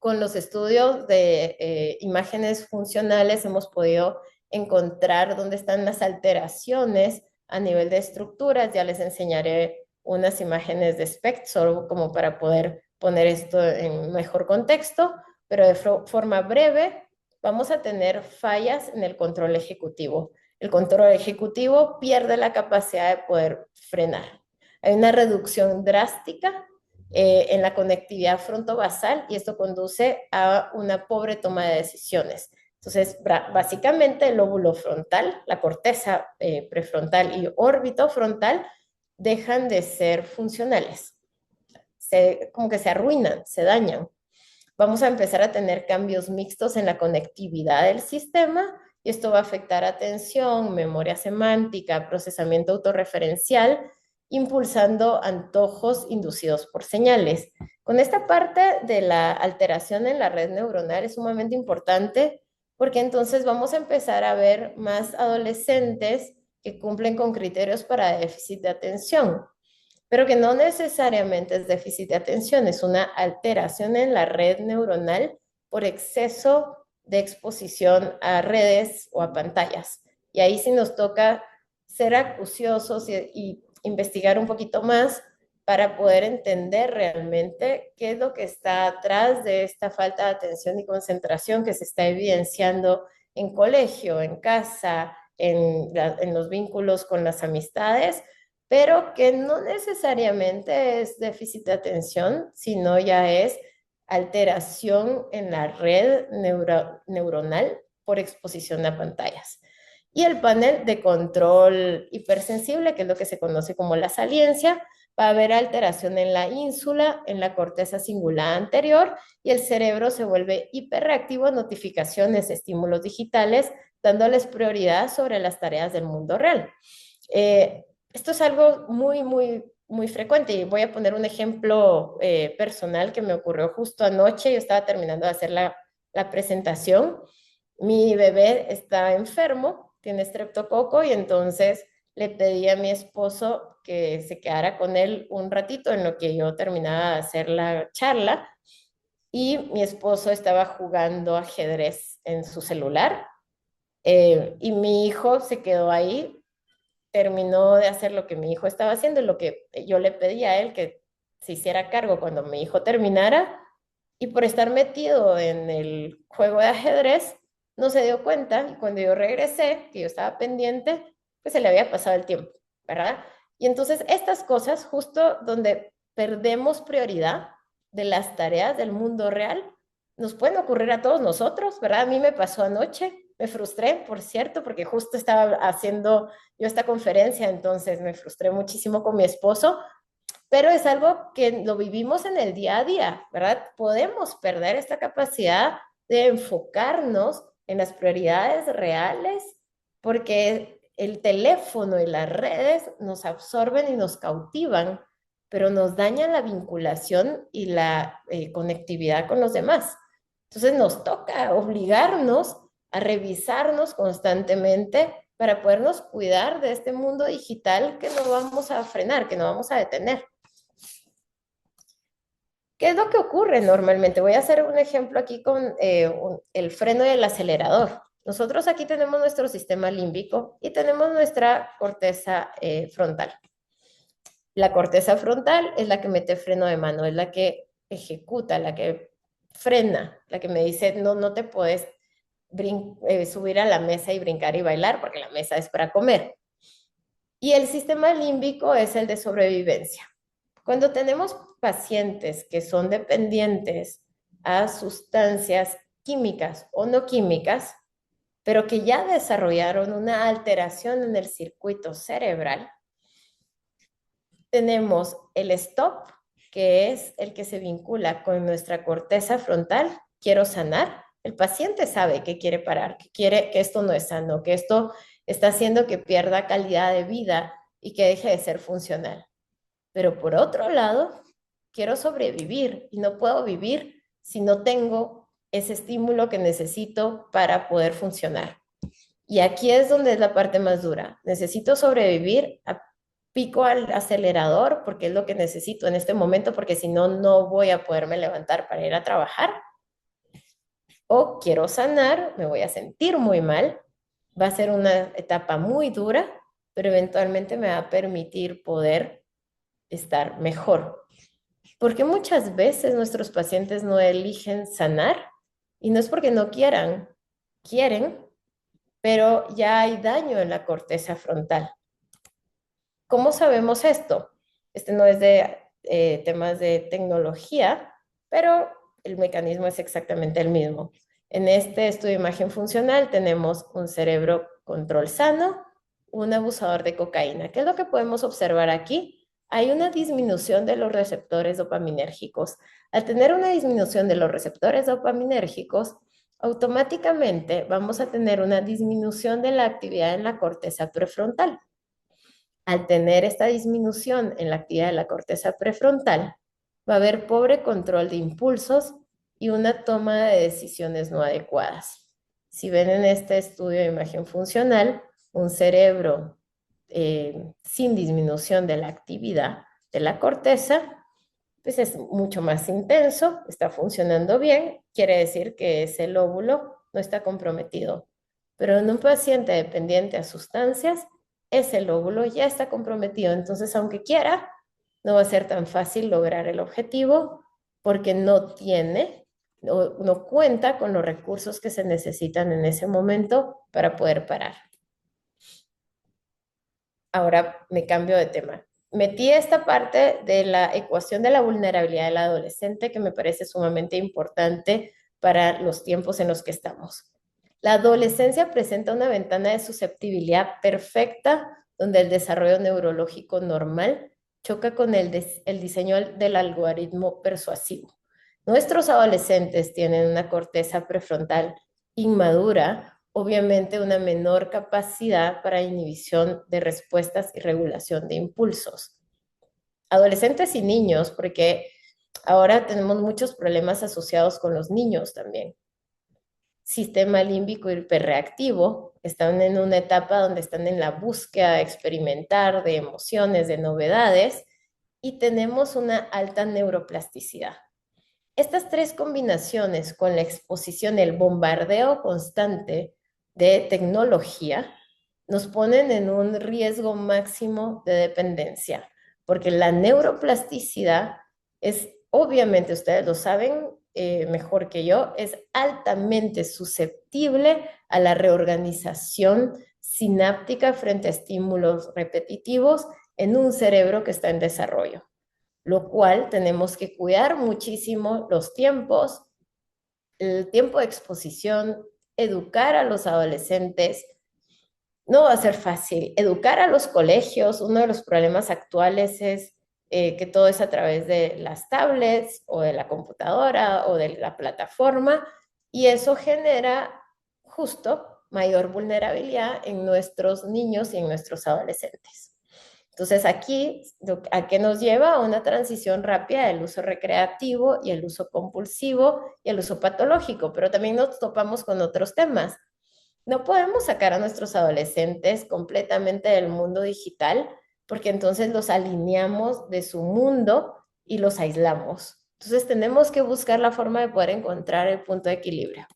Con los estudios de imágenes funcionales hemos podido encontrar dónde están las alteraciones a nivel de estructuras. Ya les enseñaré unas imágenes de SPECT solo como para poder poner esto en mejor contexto, pero de forma breve vamos a tener fallas en el control ejecutivo. El control ejecutivo pierde la capacidad de poder frenar. Hay una reducción drástica en la conectividad frontovasal y esto conduce a una pobre toma de decisiones. Entonces, básicamente el lóbulo frontal, la corteza prefrontal y órbito frontal dejan de ser funcionales. Como que se arruinan, se dañan. Vamos a empezar a tener cambios mixtos en la conectividad del sistema y esto va a afectar atención, memoria semántica, procesamiento autorreferencial, impulsando antojos inducidos por señales. Con esta parte de la alteración en la red neuronal es sumamente importante porque entonces vamos a empezar a ver más adolescentes que cumplen con criterios para déficit de atención, pero que no necesariamente es déficit de atención, es una alteración en la red neuronal por exceso de exposición a redes o a pantallas. Y ahí sí nos toca ser acuciosos y investigar un poquito más para poder entender realmente qué es lo que está atrás de esta falta de atención y concentración que se está evidenciando en colegio, en casa, en los vínculos con las amistades, pero que no necesariamente es déficit de atención, sino ya es alteración en la red neuronal por exposición a pantallas. Y el panel de control hipersensible, que es lo que se conoce como la saliencia, va a haber alteración en la ínsula, en la corteza cingulada anterior, y el cerebro se vuelve hiperreactivo a notificaciones, estímulos digitales, dándoles prioridad sobre las tareas del mundo real. esto es algo muy frecuente y voy a poner un ejemplo personal que me ocurrió justo anoche. Yo estaba terminando de hacer la presentación. Mi bebé está enfermo, tiene estreptococo y entonces le pedí a mi esposo que se quedara con él un ratito en lo que yo terminaba de hacer la charla y mi esposo estaba jugando ajedrez en su celular y mi hijo se quedó ahí, terminó de hacer lo que mi hijo estaba haciendo, lo que yo le pedí a él que se hiciera cargo cuando mi hijo terminara, y por estar metido en el juego de ajedrez, no se dio cuenta, y cuando yo regresé, que yo estaba pendiente, pues se le había pasado el tiempo, ¿verdad? Y entonces estas cosas, justo donde perdemos prioridad de las tareas del mundo real, nos pueden ocurrir a todos nosotros, ¿verdad? A mí me pasó anoche, me frustré, por cierto, porque justo estaba haciendo yo esta conferencia, entonces me frustré muchísimo con mi esposo, pero es algo que lo vivimos en el día a día, ¿verdad? Podemos perder esta capacidad de enfocarnos en las prioridades reales porque el teléfono y las redes nos absorben y nos cautivan, pero nos dañan la vinculación y la conectividad con los demás. Entonces nos toca obligarnos a revisarnos constantemente para podernos cuidar de este mundo digital que no vamos a frenar, que no vamos a detener. ¿Qué es lo que ocurre normalmente? Voy a hacer un ejemplo aquí con el freno y el acelerador. Nosotros aquí tenemos nuestro sistema límbico y tenemos nuestra corteza frontal. La corteza frontal es la que mete freno de mano, es la que ejecuta, la que frena, la que me dice, no, no te puedes subir a la mesa y brincar y bailar porque la mesa es para comer. Y el sistema límbico es el de sobrevivencia. Cuando tenemos pacientes que son dependientes a sustancias químicas o no químicas, pero que ya desarrollaron una alteración en el circuito cerebral, tenemos el stop, que es el que se vincula con nuestra corteza frontal. Quiero sanar. El paciente sabe que quiere parar, que quiere que esto no es sano, que esto está haciendo que pierda calidad de vida y que deje de ser funcional. Pero por otro lado, quiero sobrevivir y no puedo vivir si no tengo ese estímulo que necesito para poder funcionar. Y aquí es donde es la parte más dura. Necesito sobrevivir, pico al acelerador porque es lo que necesito en este momento, porque si no, no voy a poderme levantar para ir a trabajar. O quiero sanar, me voy a sentir muy mal, va a ser una etapa muy dura, pero eventualmente me va a permitir poder estar mejor. Porque muchas veces nuestros pacientes no eligen sanar y no es porque no quieran, quieren, pero ya hay daño en la corteza frontal. ¿Cómo sabemos esto? Este no es de temas de tecnología, pero el mecanismo es exactamente el mismo. En este estudio de imagen funcional tenemos un cerebro control sano, un abusador de cocaína. ¿Qué es lo que podemos observar aquí? Hay una disminución de los receptores dopaminérgicos. Al tener una disminución de los receptores dopaminérgicos, automáticamente vamos a tener una disminución de la actividad en la corteza prefrontal. Al tener esta disminución en la actividad de la corteza prefrontal, va a haber pobre control de impulsos y una toma de decisiones no adecuadas. Si ven en este estudio de imagen funcional, un cerebro sin disminución de la actividad de la corteza, pues es mucho más intenso, está funcionando bien, quiere decir que ese lóbulo no está comprometido. Pero en un paciente dependiente a sustancias, ese lóbulo ya está comprometido. Entonces, aunque quiera, no va a ser tan fácil lograr el objetivo porque no tiene, no cuenta con los recursos que se necesitan en ese momento para poder parar. Ahora me cambio de tema. Metí esta parte de la ecuación de la vulnerabilidad del adolescente que me parece sumamente importante para los tiempos en los que estamos. La adolescencia presenta una ventana de susceptibilidad perfecta donde el desarrollo neurológico normal choca con el diseño del algoritmo persuasivo. Nuestros adolescentes tienen una corteza prefrontal inmadura, obviamente una menor capacidad para inhibición de respuestas y regulación de impulsos. Adolescentes y niños, porque ahora tenemos muchos problemas asociados con los niños también. Sistema límbico hiperreactivo, están en una etapa donde están en la búsqueda de experimentar, de emociones, de novedades, y tenemos una alta neuroplasticidad. Estas tres combinaciones con la exposición, el bombardeo constante de tecnología, nos ponen en un riesgo máximo de dependencia, porque la neuroplasticidad es, obviamente ustedes lo saben mejor que yo, es altamente susceptible a la reorganización sináptica frente a estímulos repetitivos en un cerebro que está en desarrollo, lo cual tenemos que cuidar muchísimo los tiempos, el tiempo de exposición, educar a los adolescentes. No va a ser fácil. Educar a los colegios, uno de los problemas actuales es que todo es a través de las tablets o de la computadora o de la plataforma, y eso genera justo mayor vulnerabilidad en nuestros niños y en nuestros adolescentes. Entonces aquí, ¿a qué nos lleva? A una transición rápida del uso recreativo y el uso compulsivo y el uso patológico, pero también nos topamos con otros temas. No podemos sacar a nuestros adolescentes completamente del mundo digital porque entonces los alineamos de su mundo y los aislamos. Entonces tenemos que buscar la forma de poder encontrar el punto de equilibrio.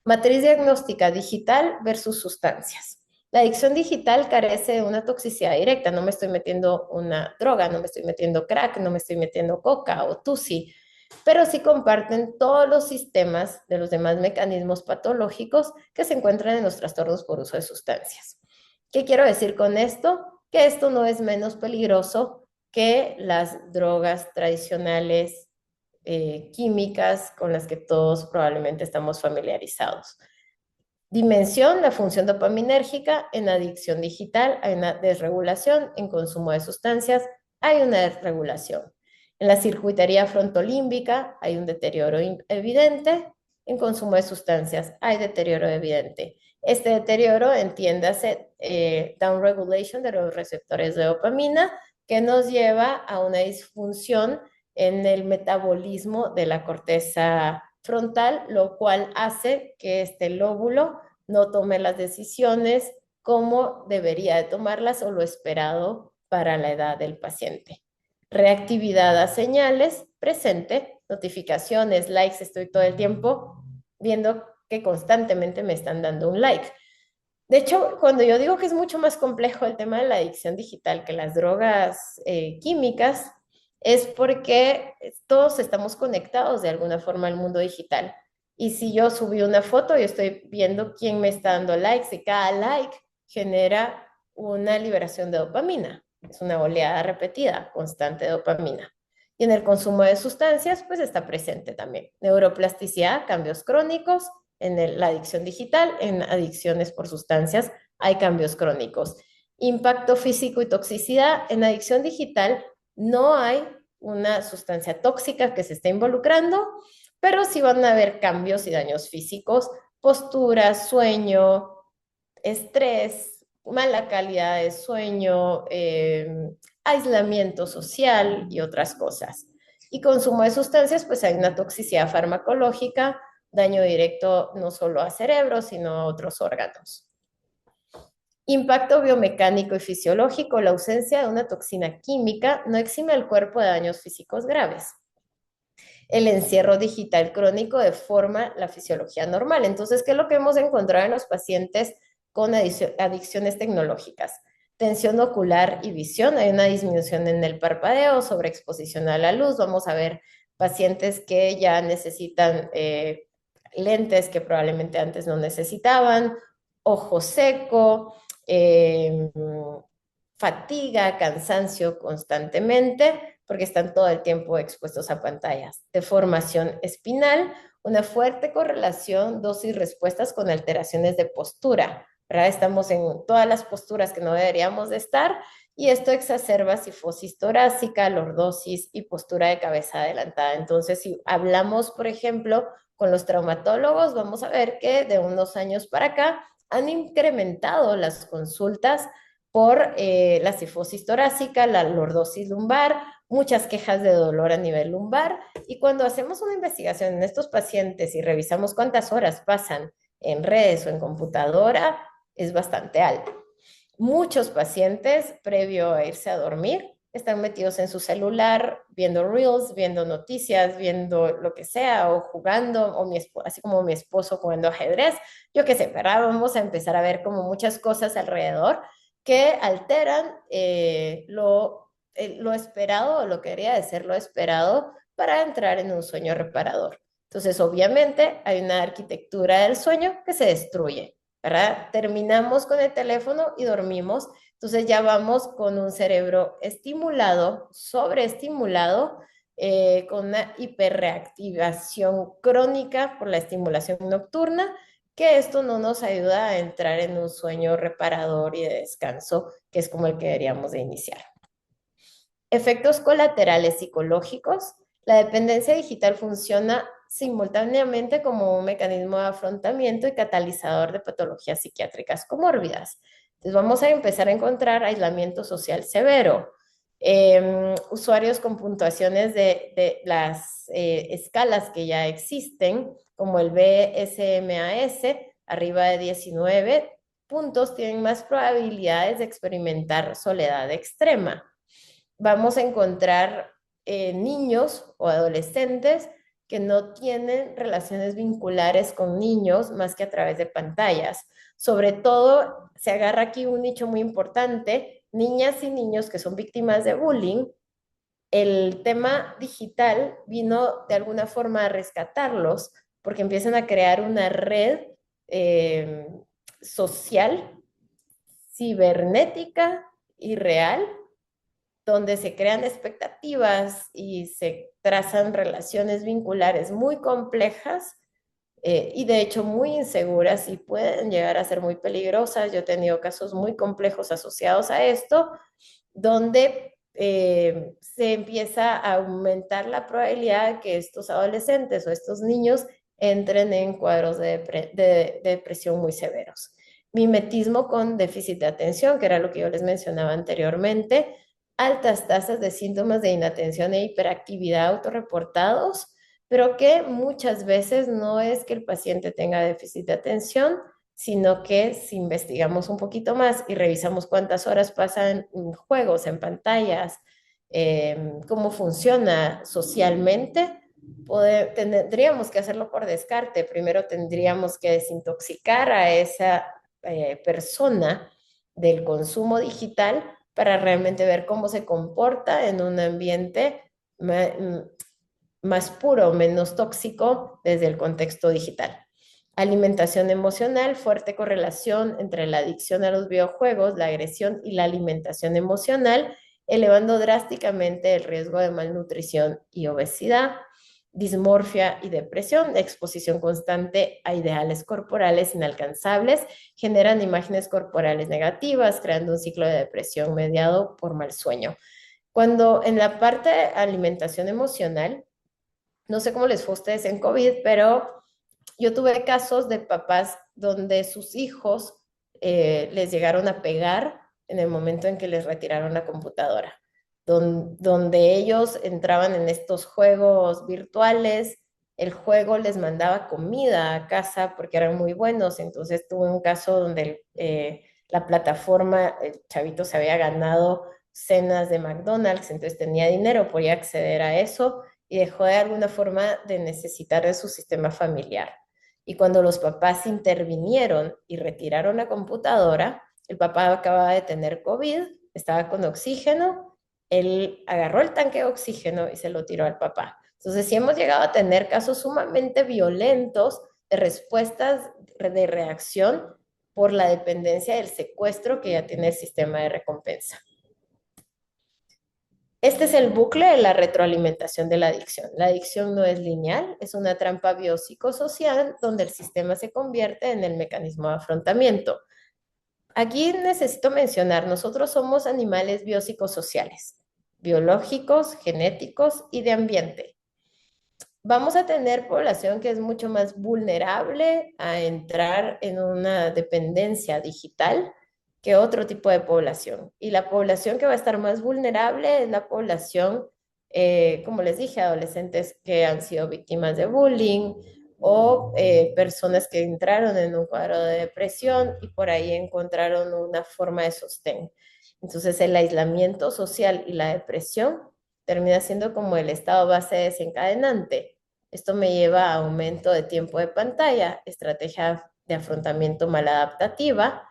Matriz diagnóstica digital versus sustancias. La adicción digital carece de una toxicidad directa. No me estoy metiendo una droga, no me estoy metiendo crack, no me estoy metiendo coca o tusi, pero sí comparten todos los sistemas de los demás mecanismos patológicos que se encuentran en los trastornos por uso de sustancias. ¿Qué quiero decir con esto? Que esto no es menos peligroso que las drogas tradicionales químicas con las que todos probablemente estamos familiarizados. Dimensión, la función dopaminérgica. En adicción digital hay una desregulación, en consumo de sustancias hay una desregulación. En la circuitería frontolímbica hay un deterioro evidente, en consumo de sustancias hay deterioro evidente. Este deterioro, entiéndase, downregulation de los receptores de dopamina, que nos lleva a una disfunción en el metabolismo de la corteza frontal, lo cual hace que este lóbulo no tome las decisiones como debería de tomarlas o lo esperado para la edad del paciente. Reactividad a señales, presente, notificaciones, likes, estoy todo el tiempo viendo que constantemente me están dando un like. De hecho, cuando yo digo que es mucho más complejo el tema de la adicción digital que las drogas químicas, es porque todos estamos conectados de alguna forma al mundo digital. Y si yo subí una foto, yo estoy viendo quién me está dando likes y cada like genera una liberación de dopamina. Es una oleada repetida, constante de dopamina. Y en el consumo de sustancias, pues está presente también. Neuroplasticidad, cambios crónicos, en la adicción digital, en adicciones por sustancias, hay cambios crónicos. Impacto físico y toxicidad, en adicción digital no hay una sustancia tóxica que se esté involucrando, pero sí van a haber cambios y daños físicos, postura, sueño, estrés, mala calidad de sueño, aislamiento social y otras cosas. Y consumo de sustancias, pues hay una toxicidad farmacológica, daño directo no solo a cerebro, sino a otros órganos. Impacto biomecánico y fisiológico. La ausencia de una toxina química no exime al cuerpo de daños físicos graves. El encierro digital crónico deforma la fisiología normal. Entonces, ¿qué es lo que hemos encontrado en los pacientes con adicciones tecnológicas? Tensión ocular y visión. Hay una disminución en el parpadeo, sobreexposición a la luz. Vamos a ver pacientes que ya necesitan lentes que probablemente antes no necesitaban, ojo seco, fatiga, cansancio constantemente, porque están todo el tiempo expuestos a pantallas. Deformación espinal, una fuerte correlación dosis-respuestas con alteraciones de postura, ¿verdad? Estamos en todas las posturas que no deberíamos de estar, y esto exacerba cifosis torácica, lordosis y postura de cabeza adelantada. Entonces, si hablamos, por ejemplo, con los traumatólogos, vamos a ver que de unos años para acá han incrementado las consultas por la cifosis torácica, la lordosis lumbar, muchas quejas de dolor a nivel lumbar. Y cuando hacemos una investigación en estos pacientes y revisamos cuántas horas pasan en redes o en computadora, es bastante alto. Muchos pacientes, previo a irse a dormir, están metidos en su celular, viendo reels, viendo noticias, viendo lo que sea, o jugando, o así como mi esposo jugando ajedrez. Yo qué sé, ¿verdad? Vamos a empezar a ver como muchas cosas alrededor que alteran lo esperado, o lo que debería de ser lo esperado para entrar en un sueño reparador. Entonces, obviamente, hay una arquitectura del sueño que se destruye, ¿verdad? Terminamos con el teléfono y dormimos, entonces ya vamos con un cerebro estimulado, sobreestimulado, con una hiperreactivación crónica por la estimulación nocturna, que esto no nos ayuda a entrar en un sueño reparador y de descanso, que es como el que deberíamos de iniciar. Efectos colaterales psicológicos. La dependencia digital funciona simultáneamente como un mecanismo de afrontamiento y catalizador de patologías psiquiátricas comórbidas. Entonces vamos a empezar a encontrar aislamiento social severo, usuarios con puntuaciones de las escalas que ya existen, como el BSMAS, arriba de 19 puntos, tienen más probabilidades de experimentar soledad extrema. Vamos a encontrar niños o adolescentes que no tienen relaciones vinculares con niños más que a través de pantallas. Sobre todo, se agarra aquí un nicho muy importante, niñas y niños que son víctimas de bullying. El tema digital vino de alguna forma a rescatarlos porque empiezan a crear una red eh, social, cibernética y real, donde se crean expectativas y se trazan relaciones vinculares muy complejas, y de hecho muy inseguras, y pueden llegar a ser muy peligrosas. Yo he tenido casos muy complejos asociados a esto, donde se empieza a aumentar la probabilidad de que estos adolescentes o estos niños entren en cuadros de depresión muy severos. Mimetismo con déficit de atención, que era lo que yo les mencionaba anteriormente, altas tasas de síntomas de inatención e hiperactividad autorreportados, pero que muchas veces no es que el paciente tenga déficit de atención, sino que si investigamos un poquito más y revisamos cuántas horas pasan en juegos, en pantallas, cómo funciona socialmente, tendríamos que hacerlo por descarte. Primero tendríamos que desintoxicar a esa persona del consumo digital para realmente ver cómo se comporta en un ambiente más puro, menos tóxico desde el contexto digital. Alimentación emocional, fuerte correlación entre la adicción a los videojuegos, la agresión y la alimentación emocional, elevando drásticamente el riesgo de malnutrición y obesidad. Dismorfia y depresión, exposición constante a ideales corporales inalcanzables, generan imágenes corporales negativas, creando un ciclo de depresión mediado por mal sueño. Cuando en la parte de alimentación emocional, no sé cómo les fue a ustedes en COVID, pero yo tuve casos de papás donde sus hijos les llegaron a pegar en el momento en que les retiraron la computadora, donde ellos entraban en estos juegos virtuales, el juego les mandaba comida a casa porque eran muy buenos. Entonces tuve un caso donde la plataforma, el chavito se había ganado cenas de McDonald's, entonces tenía dinero, podía acceder a eso y dejó de alguna forma de necesitar de su sistema familiar. Y cuando los papás intervinieron y retiraron la computadora, el papá acababa de tener COVID, estaba con oxígeno, él agarró el tanque de oxígeno y se lo tiró al papá. Entonces, sí hemos llegado a tener casos sumamente violentos de respuestas de reacción por la dependencia del secuestro que ya tiene el sistema de recompensa. Este es el bucle de la retroalimentación de la adicción. La adicción no es lineal, es una trampa biopsicosocial donde el sistema se convierte en el mecanismo de afrontamiento. Aquí necesito mencionar, nosotros somos animales biopsicosociales, biológicos, genéticos y de ambiente. vamos a tener población que es mucho más vulnerable a entrar en una dependencia digital que otro tipo de población. Y la población que va a estar más vulnerable es la población, como les dije, adolescentes que han sido víctimas de bullying o personas que entraron en un cuadro de depresión y por ahí encontraron una forma de sostén. Entonces, el aislamiento social y la depresión termina siendo como el estado base desencadenante. Esto me lleva a aumento de tiempo de pantalla, estrategia de afrontamiento maladaptativa,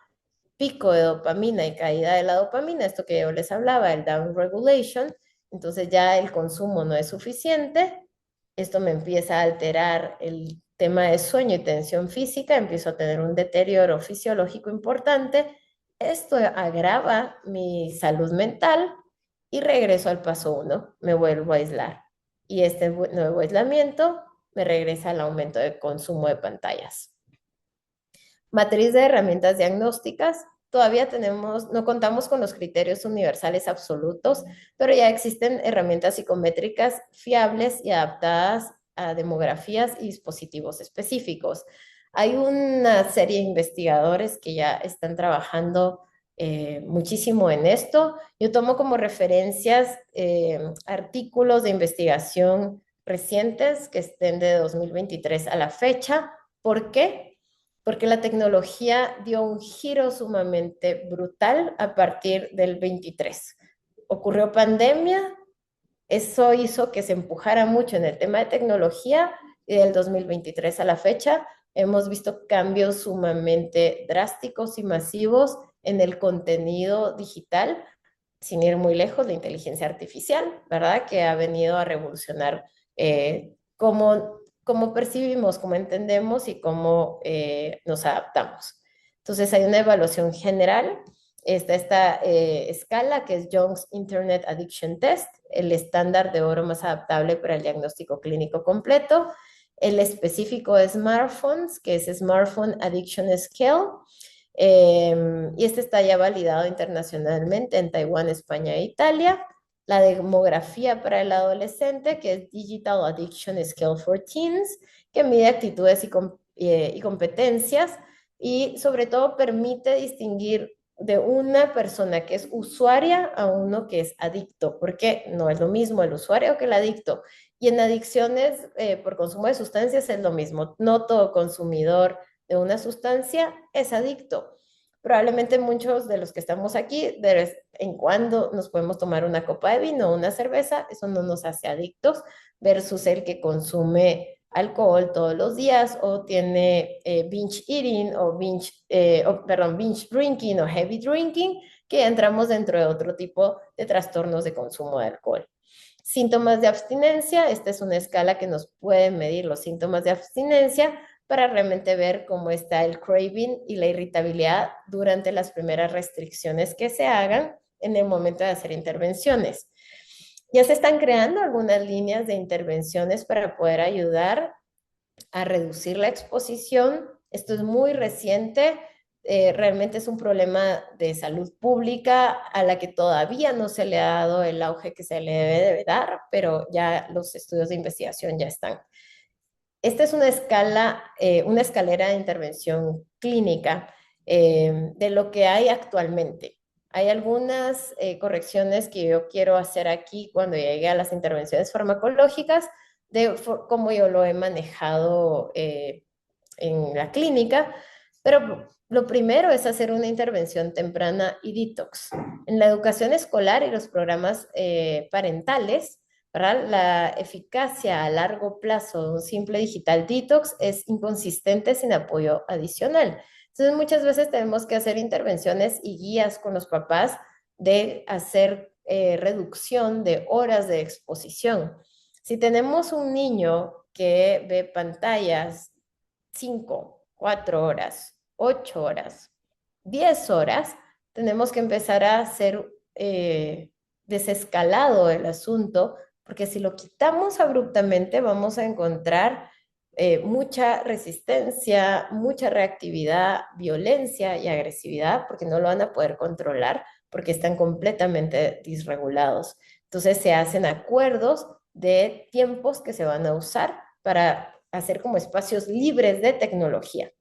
pico de dopamina y caída de la dopamina, esto que yo les hablaba, el down regulation. Entonces ya el consumo no es suficiente, esto me empieza a alterar el tema de sueño y tensión física, empiezo a tener un deterioro fisiológico importante, esto agrava mi salud mental y regreso al paso uno, me vuelvo a aislar. Y este nuevo aislamiento me regresa al aumento de consumo de pantallas. Matriz de herramientas diagnósticas. Todavía no contamos con los criterios universales absolutos, pero ya existen herramientas psicométricas fiables y adaptadas a demografías y dispositivos específicos. Hay una serie de investigadores que ya están trabajando muchísimo en esto. Yo tomo como referencias artículos de investigación recientes que estén de 2023 a la fecha. ¿Por qué? Porque la tecnología dio un giro sumamente brutal a partir del 23. Ocurrió pandemia, eso hizo que se empujara mucho en el tema de tecnología y del 2023 a la fecha hemos visto cambios sumamente drásticos y masivos en el contenido digital, sin ir muy lejos, la inteligencia artificial, ¿verdad? Que ha venido a revolucionar cómo percibimos, cómo entendemos y cómo nos adaptamos. Entonces hay una evaluación general, está esta escala que es Young's Internet Addiction Test, el estándar de oro más adaptable para el diagnóstico clínico completo, el específico de smartphones, que es Smartphone Addiction Scale, y este está ya validado internacionalmente en Taiwán, España e Italia. La demografía para el adolescente, que es Digital Addiction Scale for Teens, que mide actitudes y competencias y sobre todo permite distinguir de una persona que es usuaria a uno que es adicto, porque no es lo mismo el usuario que el adicto. Y en adicciones por consumo de sustancias es lo mismo. No todo consumidor de una sustancia es adicto. Probablemente muchos de los que estamos aquí, de vez en cuando nos podemos tomar una copa de vino o una cerveza, eso no nos hace adictos, versus el que consume alcohol todos los días o tiene binge eating o binge drinking o heavy drinking, que entramos dentro de otro tipo de trastornos de consumo de alcohol. Síntomas de abstinencia, esta es una escala que nos puede medir los síntomas de abstinencia para realmente ver cómo está el craving y la irritabilidad durante las primeras restricciones que se hagan en el momento de hacer intervenciones. Ya se están creando algunas líneas de intervenciones para poder ayudar a reducir la exposición. Esto es muy reciente, realmente es un problema de salud pública a la que todavía no se le ha dado el auge que se le debe dar, pero ya los estudios de investigación ya están. Esta es una escalera de intervención clínica de lo que hay actualmente. Hay algunas correcciones que yo quiero hacer aquí cuando llegue a las intervenciones farmacológicas de cómo yo lo he manejado en la clínica, pero lo primero es hacer una intervención temprana y detox. En la educación escolar y los programas parentales, ¿verdad? La eficacia a largo plazo de un simple digital detox es inconsistente sin apoyo adicional. Entonces, muchas veces tenemos que hacer intervenciones y guías con los papás de hacer reducción de horas de exposición. Si tenemos un niño que ve pantallas 5, 4 horas, 8 horas, 10 horas, tenemos que empezar a hacer desescalado el asunto, porque si lo quitamos abruptamente vamos a encontrar mucha resistencia, mucha reactividad, violencia y agresividad, porque no lo van a poder controlar, porque están completamente disregulados. Entonces se hacen acuerdos de tiempos que se van a usar para hacer como espacios libres de tecnología.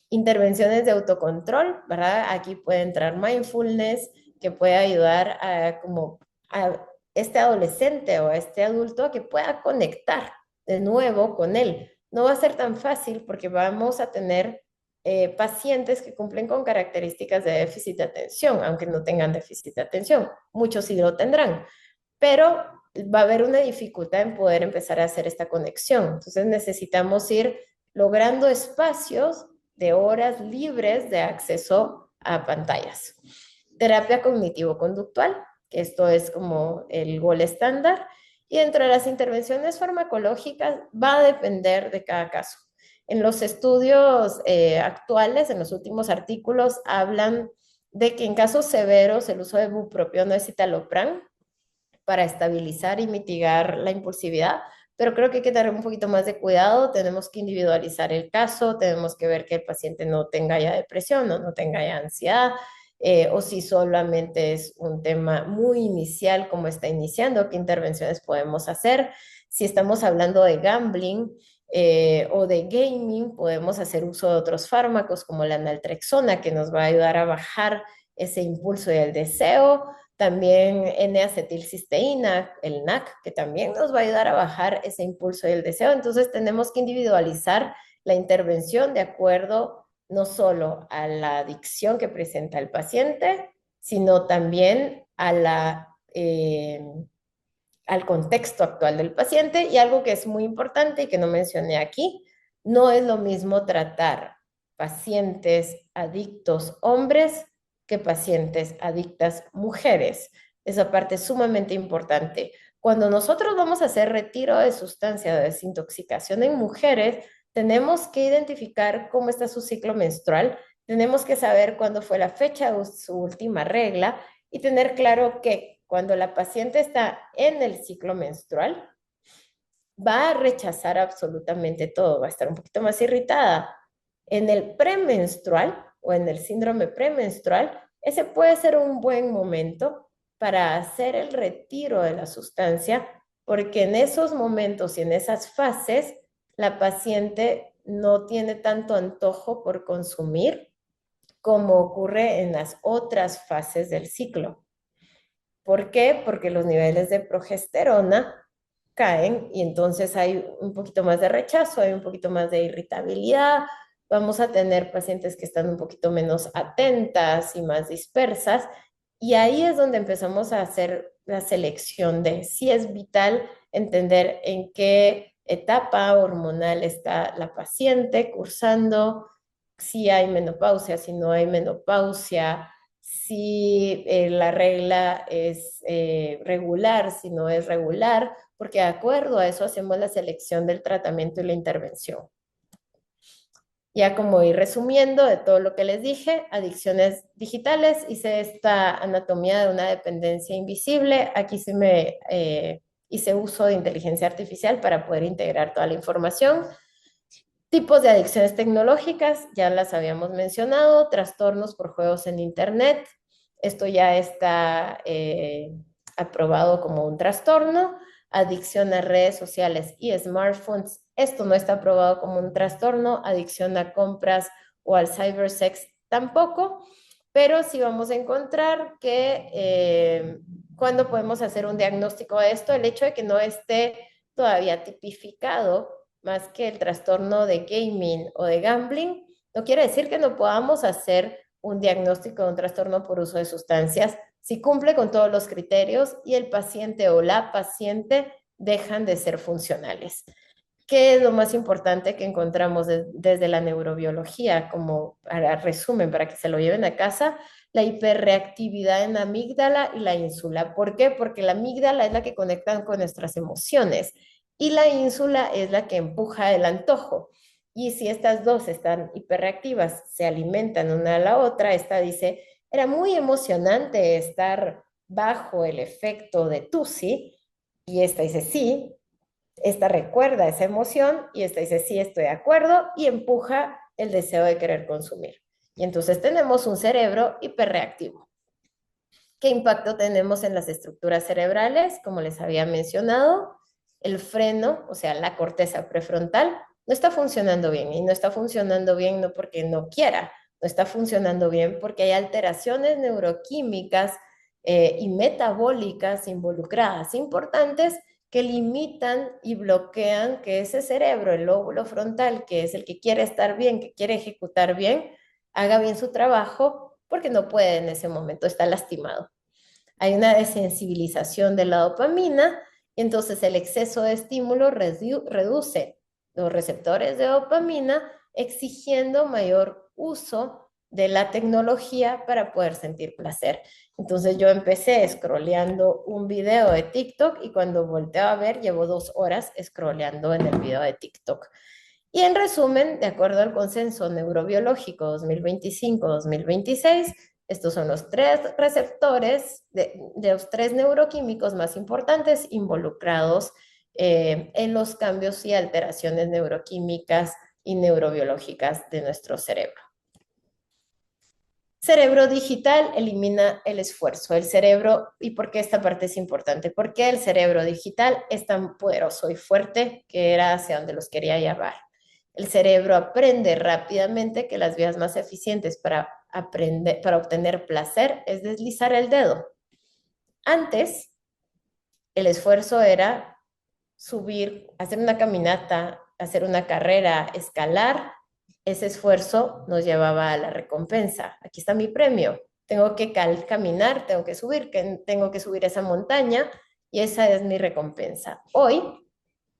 Intervenciones de autocontrol, ¿verdad? Aquí puede entrar mindfulness, que puede ayudar a como a este adolescente o a este adulto a que pueda conectar de nuevo con él. No va a ser tan fácil porque vamos a tener pacientes que cumplen con características de déficit de atención, aunque no tengan déficit de atención. Muchos sí lo tendrán, pero va a haber una dificultad en poder empezar a hacer esta conexión. Entonces necesitamos ir logrando espacios de horas libres de acceso a pantallas. Terapia cognitivo-conductual, que esto es como el gol estándar, y dentro de las intervenciones farmacológicas va a depender de cada caso. En los estudios actuales, en los últimos artículos, hablan de que en casos severos el uso de bupropión o escitalopram para estabilizar y mitigar la impulsividad, pero creo que hay que tener un poquito más de cuidado, tenemos que individualizar el caso, tenemos que ver que el paciente no tenga ya depresión o no tenga ya ansiedad, o si solamente es un tema muy inicial como está iniciando, qué intervenciones podemos hacer. Si estamos hablando de gambling o de gaming, podemos hacer uso de otros fármacos como la naltrexona, que nos va a ayudar a bajar ese impulso y el deseo. También N-acetilcisteína, el NAC, que también nos va a ayudar a bajar ese impulso y el deseo. Entonces tenemos que individualizar la intervención de acuerdo no solo a la adicción que presenta el paciente, sino también al contexto actual del paciente. Y algo que es muy importante y que no mencioné aquí, no es lo mismo tratar pacientes adictos hombres que pacientes adictas mujeres. Esa parte es sumamente importante. Cuando nosotros vamos a hacer retiro de sustancia de desintoxicación en mujeres, tenemos que identificar cómo está su ciclo menstrual, tenemos que saber cuándo fue la fecha de su última regla y tener claro que cuando la paciente está en el ciclo menstrual, va a rechazar absolutamente todo, va a estar un poquito más irritada. En el premenstrual o en el síndrome premenstrual, ese puede ser un buen momento para hacer el retiro de la sustancia, porque en esos momentos y en esas fases, la paciente no tiene tanto antojo por consumir como ocurre en las otras fases del ciclo. ¿Por qué? Porque los niveles de progesterona caen y entonces hay un poquito más de rechazo, hay un poquito más de irritabilidad, vamos a tener pacientes que están un poquito menos atentas y más dispersas y ahí es donde empezamos a hacer la selección de si es vital entender en qué etapa hormonal está la paciente cursando, si hay menopausia, si no hay menopausia, si la regla es regular, si no es regular, porque de acuerdo a eso hacemos la selección del tratamiento y la intervención. Ya como ir resumiendo de todo lo que les dije, adicciones digitales, hice esta anatomía de una dependencia invisible, aquí hice uso de inteligencia artificial para poder integrar toda la información. Tipos de adicciones tecnológicas, ya las habíamos mencionado, trastornos por juegos en Internet, esto ya está aprobado como un trastorno, adicción a redes sociales y smartphones, esto no está aprobado como un trastorno, adicción a compras o al cybersex tampoco, pero sí vamos a encontrar que cuando podemos hacer un diagnóstico de esto, el hecho de que no esté todavía tipificado más que el trastorno de gaming o de gambling, no quiere decir que no podamos hacer un diagnóstico de un trastorno por uso de sustancias si cumple con todos los criterios y el paciente o la paciente dejan de ser funcionales. ¿Qué es lo más importante que encontramos desde la neurobiología? Como para resumen, para que se lo lleven a casa, la hiperreactividad en la amígdala y la ínsula. ¿Por qué? Porque la amígdala es la que conecta con nuestras emociones y la ínsula es la que empuja el antojo. Y si estas dos están hiperreactivas, se alimentan una a la otra, esta dice, era muy emocionante estar bajo el efecto de Tusi, y esta dice, sí, esta recuerda esa emoción y esta dice, sí, estoy de acuerdo y empuja el deseo de querer consumir. Y entonces tenemos un cerebro hiperreactivo. ¿Qué impacto tenemos en las estructuras cerebrales? Como les había mencionado, el freno, o sea, la corteza prefrontal, no está funcionando bien. Y no está funcionando bien no porque no quiera, no está funcionando bien porque hay alteraciones neuroquímicas y metabólicas involucradas importantes que limitan y bloquean que ese cerebro, el lóbulo frontal, que es el que quiere estar bien, que quiere ejecutar bien, haga bien su trabajo porque no puede en ese momento, está lastimado. Hay una desensibilización de la dopamina y entonces el exceso de estímulo reduce los receptores de dopamina, exigiendo mayor uso de la tecnología para poder sentir placer. Entonces yo empecé scrolleando un video de TikTok y cuando volteo a ver, llevo 2 horas scrolleando en el video de TikTok. Y en resumen, de acuerdo al consenso neurobiológico 2025-2026, estos son los 3 receptores de los 3 neuroquímicos más importantes involucrados en los cambios y alteraciones neuroquímicas y neurobiológicas de nuestro cerebro. Cerebro digital elimina el esfuerzo. El cerebro, ¿y por qué esta parte es importante? Porque el cerebro digital es tan poderoso y fuerte que era hacia donde los quería llevar. El cerebro aprende rápidamente que las vías más eficientes para obtener placer es deslizar el dedo. Antes, el esfuerzo era subir, hacer una caminata, hacer una carrera, escalar. Ese esfuerzo nos llevaba a la recompensa. Aquí está mi premio. Tengo que caminar, tengo que subir esa montaña y esa es mi recompensa. Hoy,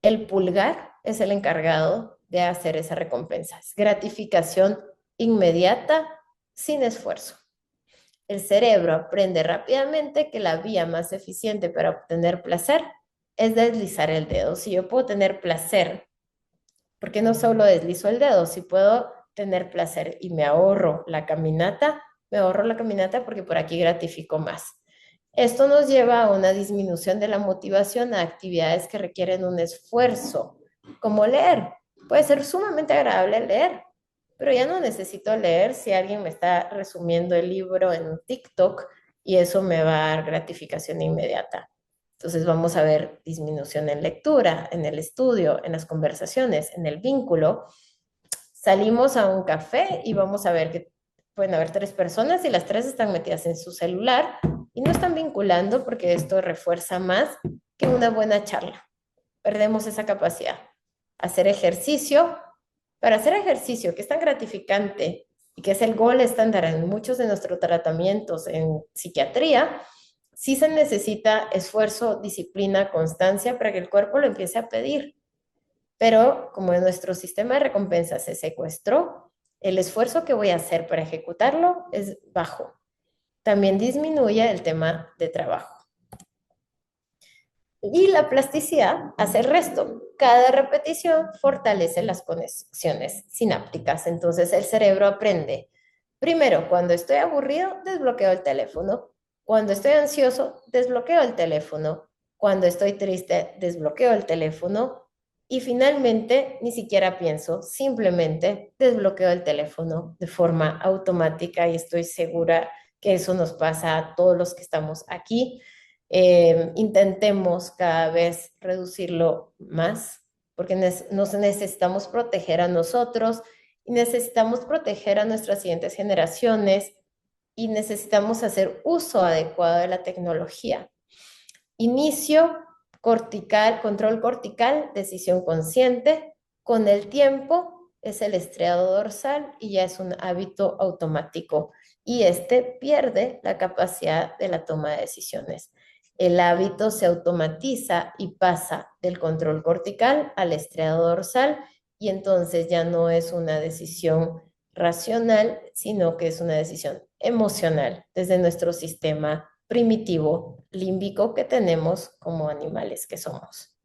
el pulgar es el encargado de hacer esa recompensa. Es gratificación inmediata, sin esfuerzo. El cerebro aprende rápidamente que la vía más eficiente para obtener placer es deslizar el dedo. Si yo puedo tener placer, ¿por qué no solo deslizo el dedo? Si puedo tener placer y me ahorro la caminata, porque por aquí gratifico más. Esto nos lleva a una disminución de la motivación a actividades que requieren un esfuerzo, como leer. Puede ser sumamente agradable leer, pero ya no necesito leer si alguien me está resumiendo el libro en TikTok y eso me va a dar gratificación inmediata. Entonces vamos a ver disminución en lectura, en el estudio, en las conversaciones, en el vínculo. Salimos a un café y vamos a ver que pueden haber 3 personas y las 3 están metidas en su celular y no están vinculando porque esto refuerza más que una buena charla. Perdemos esa capacidad. Hacer ejercicio. Para hacer ejercicio, que es tan gratificante y que es el gol estándar en muchos de nuestros tratamientos en psiquiatría, sí se necesita esfuerzo, disciplina, constancia para que el cuerpo lo empiece a pedir. Pero como nuestro sistema de recompensa se secuestró, el esfuerzo que voy a hacer para ejecutarlo es bajo. También disminuye el tema de trabajo. Y la plasticidad hace el resto. Cada repetición fortalece las conexiones sinápticas. Entonces el cerebro aprende. Primero, cuando estoy aburrido, desbloqueo el teléfono. Cuando estoy ansioso, desbloqueo el teléfono. Cuando estoy triste, desbloqueo el teléfono. Y finalmente, ni siquiera pienso, simplemente desbloqueo el teléfono de forma automática y estoy segura que eso nos pasa a todos los que estamos aquí. Intentemos cada vez reducirlo más, porque nos necesitamos proteger a nosotros y necesitamos proteger a nuestras siguientes generaciones y necesitamos hacer uso adecuado de la tecnología. Inicio cortical, control cortical, decisión consciente. Con el tiempo es el estriado dorsal y ya es un hábito automático y este pierde la capacidad de la toma de decisiones. El hábito se automatiza y pasa del control cortical al estriado dorsal y entonces ya no es una decisión racional, sino que es una decisión emocional desde nuestro sistema primitivo límbico que tenemos como animales que somos.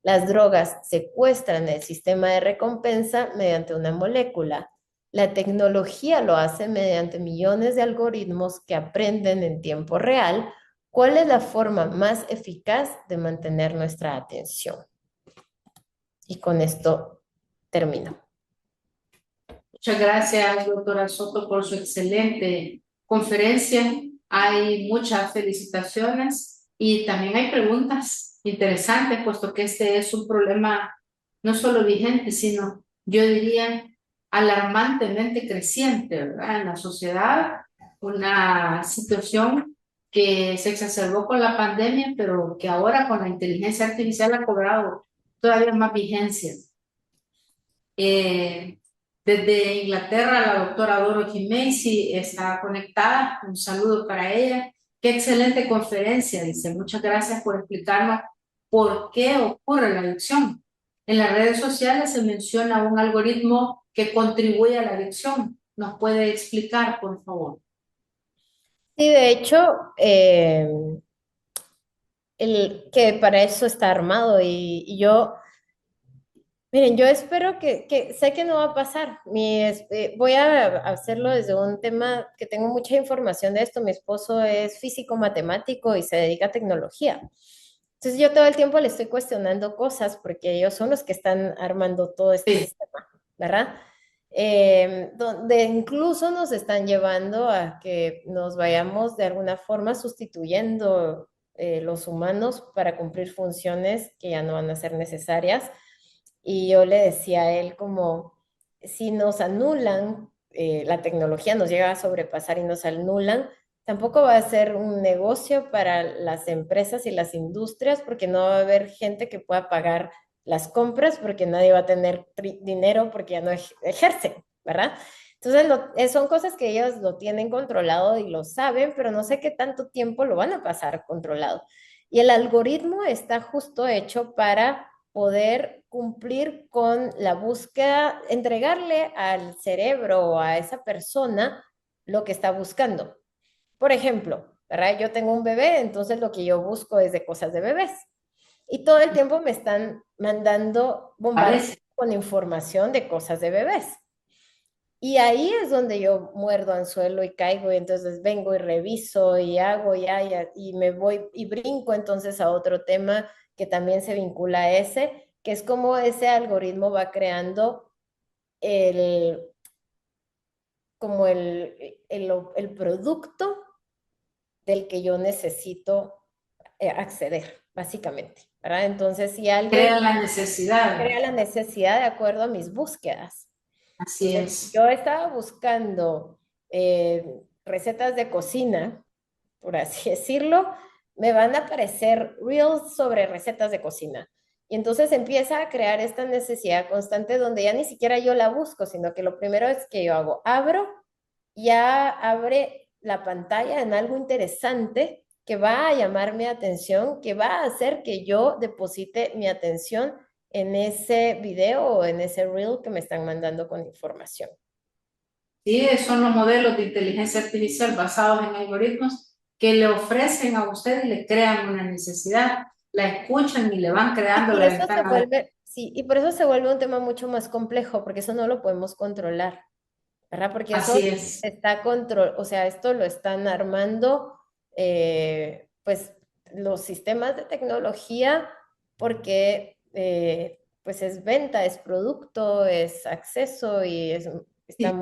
Las drogas secuestran el sistema de recompensa mediante una molécula. La tecnología lo hace mediante millones de algoritmos que aprenden en tiempo real cuál es la forma más eficaz de mantener nuestra atención. Y con esto termino. Muchas gracias, doctora Soto, por su excelente conferencia. Hay muchas felicitaciones y también hay preguntas. interesantes, puesto que este es un problema no solo vigente, sino yo diría alarmantemente creciente, ¿verdad? En la sociedad, una situación que se exacerbó con la pandemia, pero que ahora con la inteligencia artificial ha cobrado todavía más vigencia. Eh, Desde Inglaterra, la doctora Dorothy Macy está conectada. Un saludo para ella. Qué excelente conferencia, dice. Muchas gracias por explicarnos por qué ocurre la adicción. En las redes sociales se menciona un algoritmo que contribuye a la adicción. ¿Nos puede explicar, por favor? Sí, de hecho, que para eso está armado y yo, miren, yo espero sé que no va a pasar. Voy a hacerlo desde un tema que tengo mucha información de esto. Mi esposo es físico matemático y se dedica a tecnología. Entonces yo todo el tiempo le estoy cuestionando cosas porque ellos son los que están armando todo este Sí, sistema, ¿verdad? Donde incluso nos están llevando a que nos vayamos de alguna forma sustituyendo los humanos para cumplir funciones que ya no van a ser necesarias. Y yo le decía a él como, si nos anulan, la tecnología nos llega a sobrepasar y nos anulan, tampoco va a ser un negocio para las empresas y las industrias porque no va a haber gente que pueda pagar las compras porque nadie va a tener dinero porque ya no ejercen, ¿verdad? Entonces, son cosas que ellos lo tienen controlado y lo saben, pero no sé qué tanto tiempo lo van a pasar controlado. Y el algoritmo está justo hecho para poder cumplir con la búsqueda, entregarle al cerebro o a esa persona lo que está buscando. Por ejemplo, ¿verdad? Yo tengo un bebé, entonces lo que yo busco es de cosas de bebés. Y todo el tiempo me están mandando bombardeos parece. con información de cosas de bebés. Y ahí es donde yo muerdo anzuelo y caigo y entonces vengo y reviso y hago y me voy y brinco entonces a otro tema que también se vincula a ese, que es cómo ese algoritmo va creando el, como el producto del que yo necesito acceder, básicamente, ¿verdad? Entonces, si alguien Crea la necesidad. crea la necesidad de acuerdo a mis búsquedas. Así Entonces, es. yo estaba buscando recetas de cocina, por así decirlo, me van a aparecer reels sobre recetas de cocina. Y entonces empieza a crear esta necesidad constante donde ya ni siquiera yo la busco, sino que lo primero es que yo hago, abro, ya abre la pantalla en algo interesante que va a llamar mi atención, que va a hacer que yo deposite mi atención en ese video o en ese reel que me están mandando con información. Sí, son los modelos de inteligencia artificial basados en algoritmos que le ofrecen a usted y le crean una necesidad, la escuchan y le van Y creando por la eso se ventana de... vuelve, sí, y por eso se vuelve un tema mucho más complejo, porque eso no lo podemos controlar, ¿verdad? Porque eso Así es. está control, o sea, esto lo están armando, pues, los sistemas de tecnología, porque, pues, es venta, es producto, es acceso y está Sí,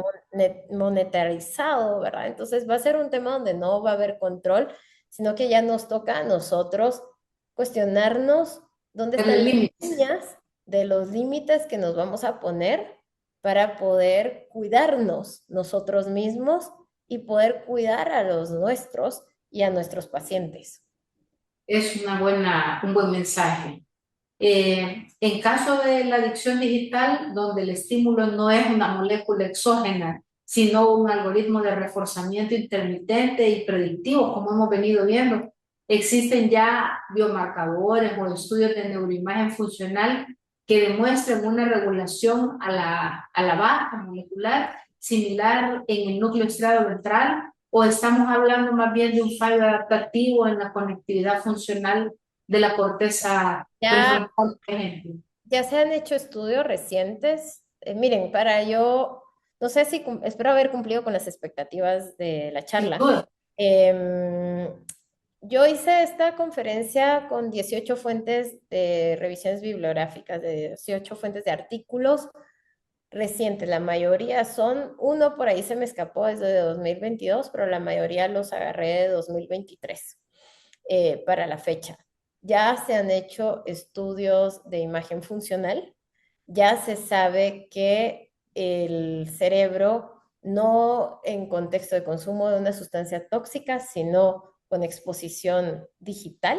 monetarizado, ¿verdad? Entonces va a ser un tema donde no va a haber control, sino que ya nos toca a nosotros cuestionarnos dónde están el las límite. líneas de los límites que nos vamos a poner para poder cuidarnos nosotros mismos y poder cuidar a los nuestros y a nuestros pacientes. Es un buen mensaje. En caso de la adicción digital, donde el estímulo no es una molécula exógena, sino un algoritmo de reforzamiento intermitente y predictivo, como hemos venido viendo, existen ya biomarcadores o estudios de neuroimagen funcional que demuestran una regulación a la baja molecular similar en el núcleo estriado ventral, o estamos hablando más bien de un fallo adaptativo en la conectividad funcional de la corteza Ya, prefrontal, por ejemplo. ya se han hecho estudios recientes. Miren, no sé si espero haber cumplido con las expectativas de la Sin charla. duda. Em, yo hice esta conferencia con 18 fuentes de revisiones bibliográficas, de 18 fuentes de artículos recientes. La mayoría uno por ahí se me escapó desde 2022, pero la mayoría los agarré de 2023 para la fecha. ya se han hecho estudios de imagen funcional, ya se sabe que el cerebro, no en contexto de consumo de una sustancia tóxica, sino con exposición digital,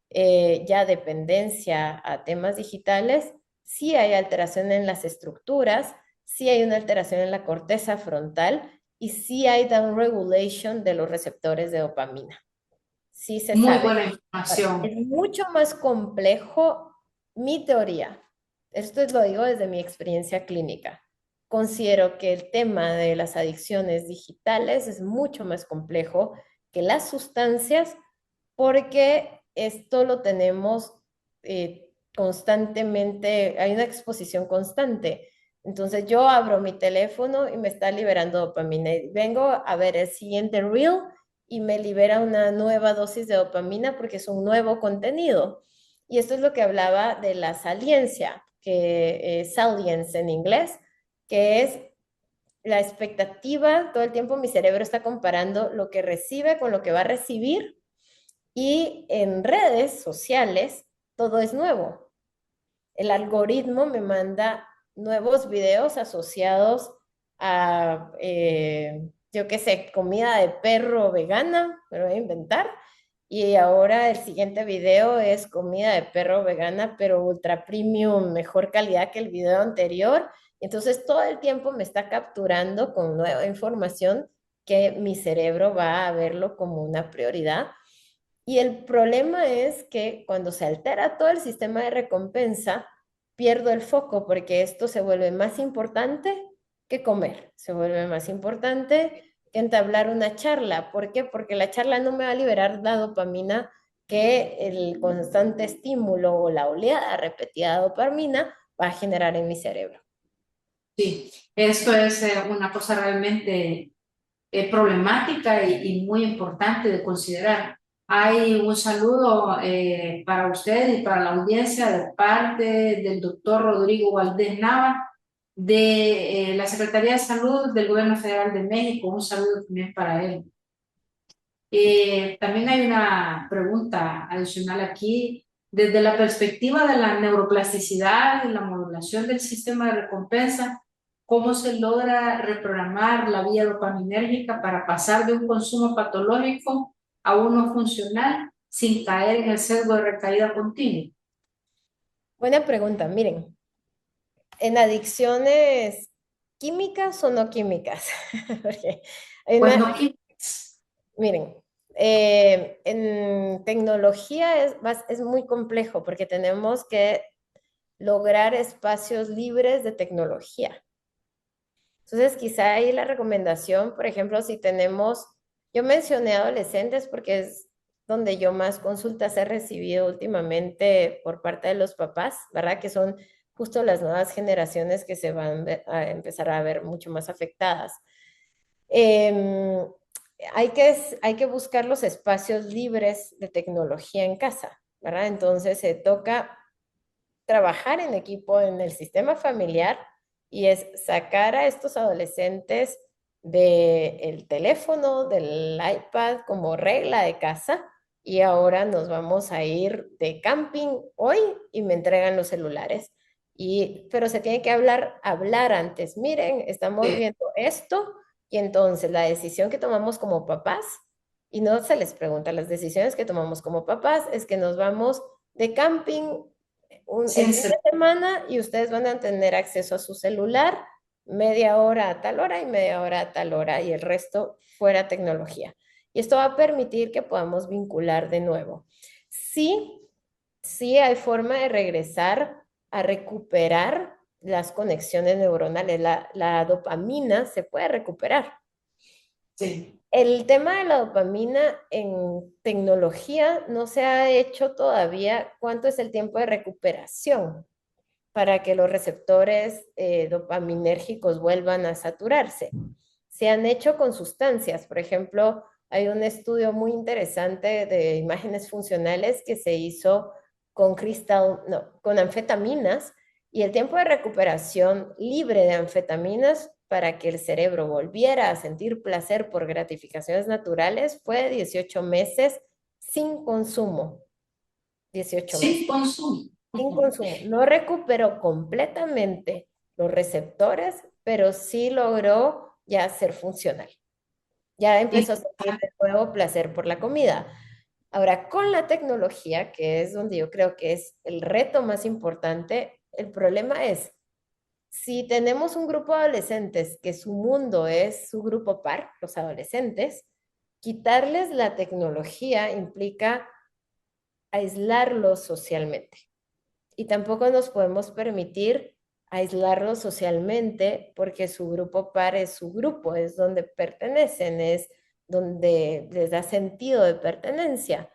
ya dependencia a temas digitales, sí hay alteración en las estructuras, sí hay una alteración en la corteza frontal y sí hay downregulation de los receptores de dopamina. Sí se Muy sabe. buena Ahora, información. es mucho más complejo mi teoría. Esto lo digo desde mi experiencia clínica. Considero que el tema de las adicciones digitales es mucho más complejo que las sustancias porque esto lo tenemos constantemente, hay una exposición constante. Entonces yo abro mi teléfono y me está liberando dopamina. Y vengo a ver el siguiente reel y me libera una nueva dosis de dopamina porque es un nuevo contenido. Y esto es lo que hablaba de la saliencia, que salience en inglés, que es la expectativa, todo el tiempo mi cerebro está comparando lo que recibe con lo que va a recibir y en redes sociales todo es nuevo. El algoritmo me manda nuevos videos asociados a, yo qué sé, comida de perro vegana, me lo voy a inventar. Y ahora el siguiente video es comida de perro vegana, pero ultra premium, mejor calidad que el video anterior. Entonces todo el tiempo me está capturando con nueva información que mi cerebro va a verlo como una prioridad. Y el problema es que cuando se altera todo el sistema de recompensa, pierdo el foco porque esto se vuelve más importante que comer, se vuelve más importante que entablar una charla. ¿Por qué? Porque la charla no me va a liberar la dopamina que el constante estímulo o la oleada repetida de dopamina va a generar en mi cerebro. Sí, esto es una cosa realmente problemática y muy importante de considerar. Hay un saludo para usted y para la audiencia de parte del doctor Rodrigo Valdés Nava de la Secretaría de Salud del Gobierno Federal de México. Un saludo también para él. También hay una pregunta adicional aquí. Desde la perspectiva de la neuroplasticidad y la modulación del sistema de recompensa, ¿cómo se logra reprogramar la vía dopaminérgica para pasar de un consumo patológico a uno funcional sin caer en el sesgo de recaída continua? Buena pregunta, miren, en adicciones químicas o no químicas, porque hay Pues una, no, miren, en tecnología es muy complejo porque tenemos que lograr espacios libres de tecnología. Entonces, quizá ahí la recomendación, por ejemplo, si tenemos, yo mencioné adolescentes porque es donde yo más consultas he recibido últimamente por parte de los papás, ¿verdad? Que son justo las nuevas generaciones que se van a empezar a ver mucho más afectadas. Eh, hay que buscar los espacios libres de tecnología en casa, ¿verdad? Entonces se toca trabajar en equipo en el sistema familiar y es sacar a estos adolescentes del teléfono, del iPad como regla de casa y ahora nos vamos a ir de camping hoy y me entregan los celulares. Pero se tiene que hablar antes. Miren, estamos viendo esto y entonces la decisión que tomamos como papás, y no se les pregunta, las decisiones que tomamos como papás es que nos vamos de camping el fin ciencia. de semana y ustedes van a tener acceso a su celular media hora a tal hora y media hora a tal hora y el resto fuera tecnología. Y esto va a permitir que podamos vincular de nuevo. Sí, sí hay forma de regresar a recuperar las conexiones neuronales. La dopamina se puede recuperar. Sí. El tema de la dopamina en tecnología no se ha hecho todavía cuánto es el tiempo de recuperación para que los receptores dopaminérgicos vuelvan a saturarse. Se han hecho con sustancias, por ejemplo, hay un estudio muy interesante de imágenes funcionales que se hizo con no, con anfetaminas y el tiempo de recuperación libre de anfetaminas para que el cerebro volviera a sentir placer por gratificaciones naturales fue 18 meses sin consumo. 18 meses, sin consumo. sin consumo. No recuperó completamente los receptores, pero sí logró ya ser funcional. Ya empezó a sentir de nuevo placer por la comida. Ahora, con la tecnología, que es donde yo creo que es el reto más importante, el problema es, si tenemos un grupo de adolescentes que su mundo es su grupo par, los adolescentes, quitarles la tecnología implica aislarlos socialmente. Y tampoco nos podemos permitir aislarlos socialmente porque su grupo par es su grupo, es donde pertenecen, es donde les da sentido de pertenencia.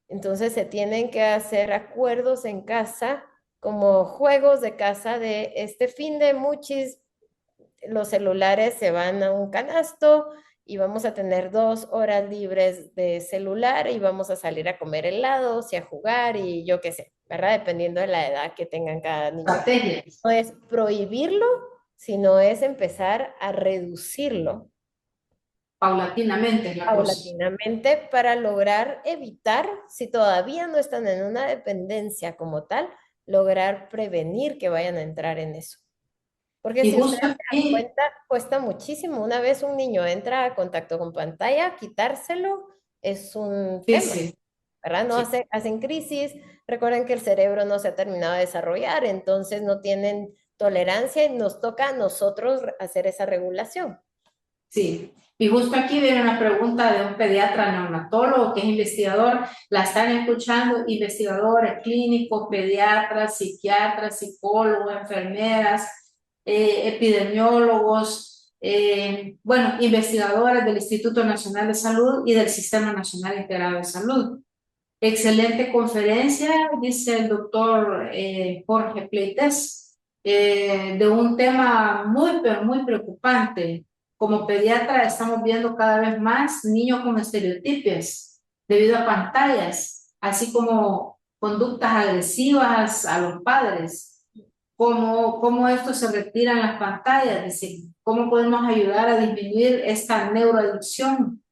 Entonces se tienen que hacer acuerdos en casa, como juegos de casa de este fin de muchis, los celulares se van a un canasto y vamos a tener 2 horas libres de celular y vamos a salir a comer helados y a jugar y yo qué sé, ¿verdad? Dependiendo de la edad que tengan cada niño. Estrategias. No es prohibirlo, sino es empezar a reducirlo Paulatinamente es la cosa. paulatinamente para lograr evitar, si todavía no están en una dependencia como tal, lograr prevenir que vayan a entrar en eso. Porque Y si ustedes justo se dan aquí, cuenta, cuesta muchísimo. Una vez un niño entra a contacto con pantalla, quitárselo es un sí, tema, sí, ¿verdad? No sí, hacen crisis. Recuerden que el cerebro no se ha terminado de desarrollar, entonces no tienen tolerancia y nos toca a nosotros hacer esa regulación. sí. Y justo aquí viene una pregunta de un pediatra neonatólogo que es investigador. La están escuchando investigadores clínicos, pediatras, psiquiatras, psicólogos, enfermeras, epidemiólogos, bueno, investigadores del Instituto Nacional de Salud y del Sistema Nacional Integrado de Salud. Excelente conferencia, dice el doctor Jorge Pleites, de un tema muy, pero muy preocupante. Como pediatra estamos viendo cada vez más niños con estereotipos debido a pantallas, así como conductas agresivas a los padres. Cómo esto se retira en las pantallas, dice, cómo podemos ayudar a disminuir esta neuroadicción.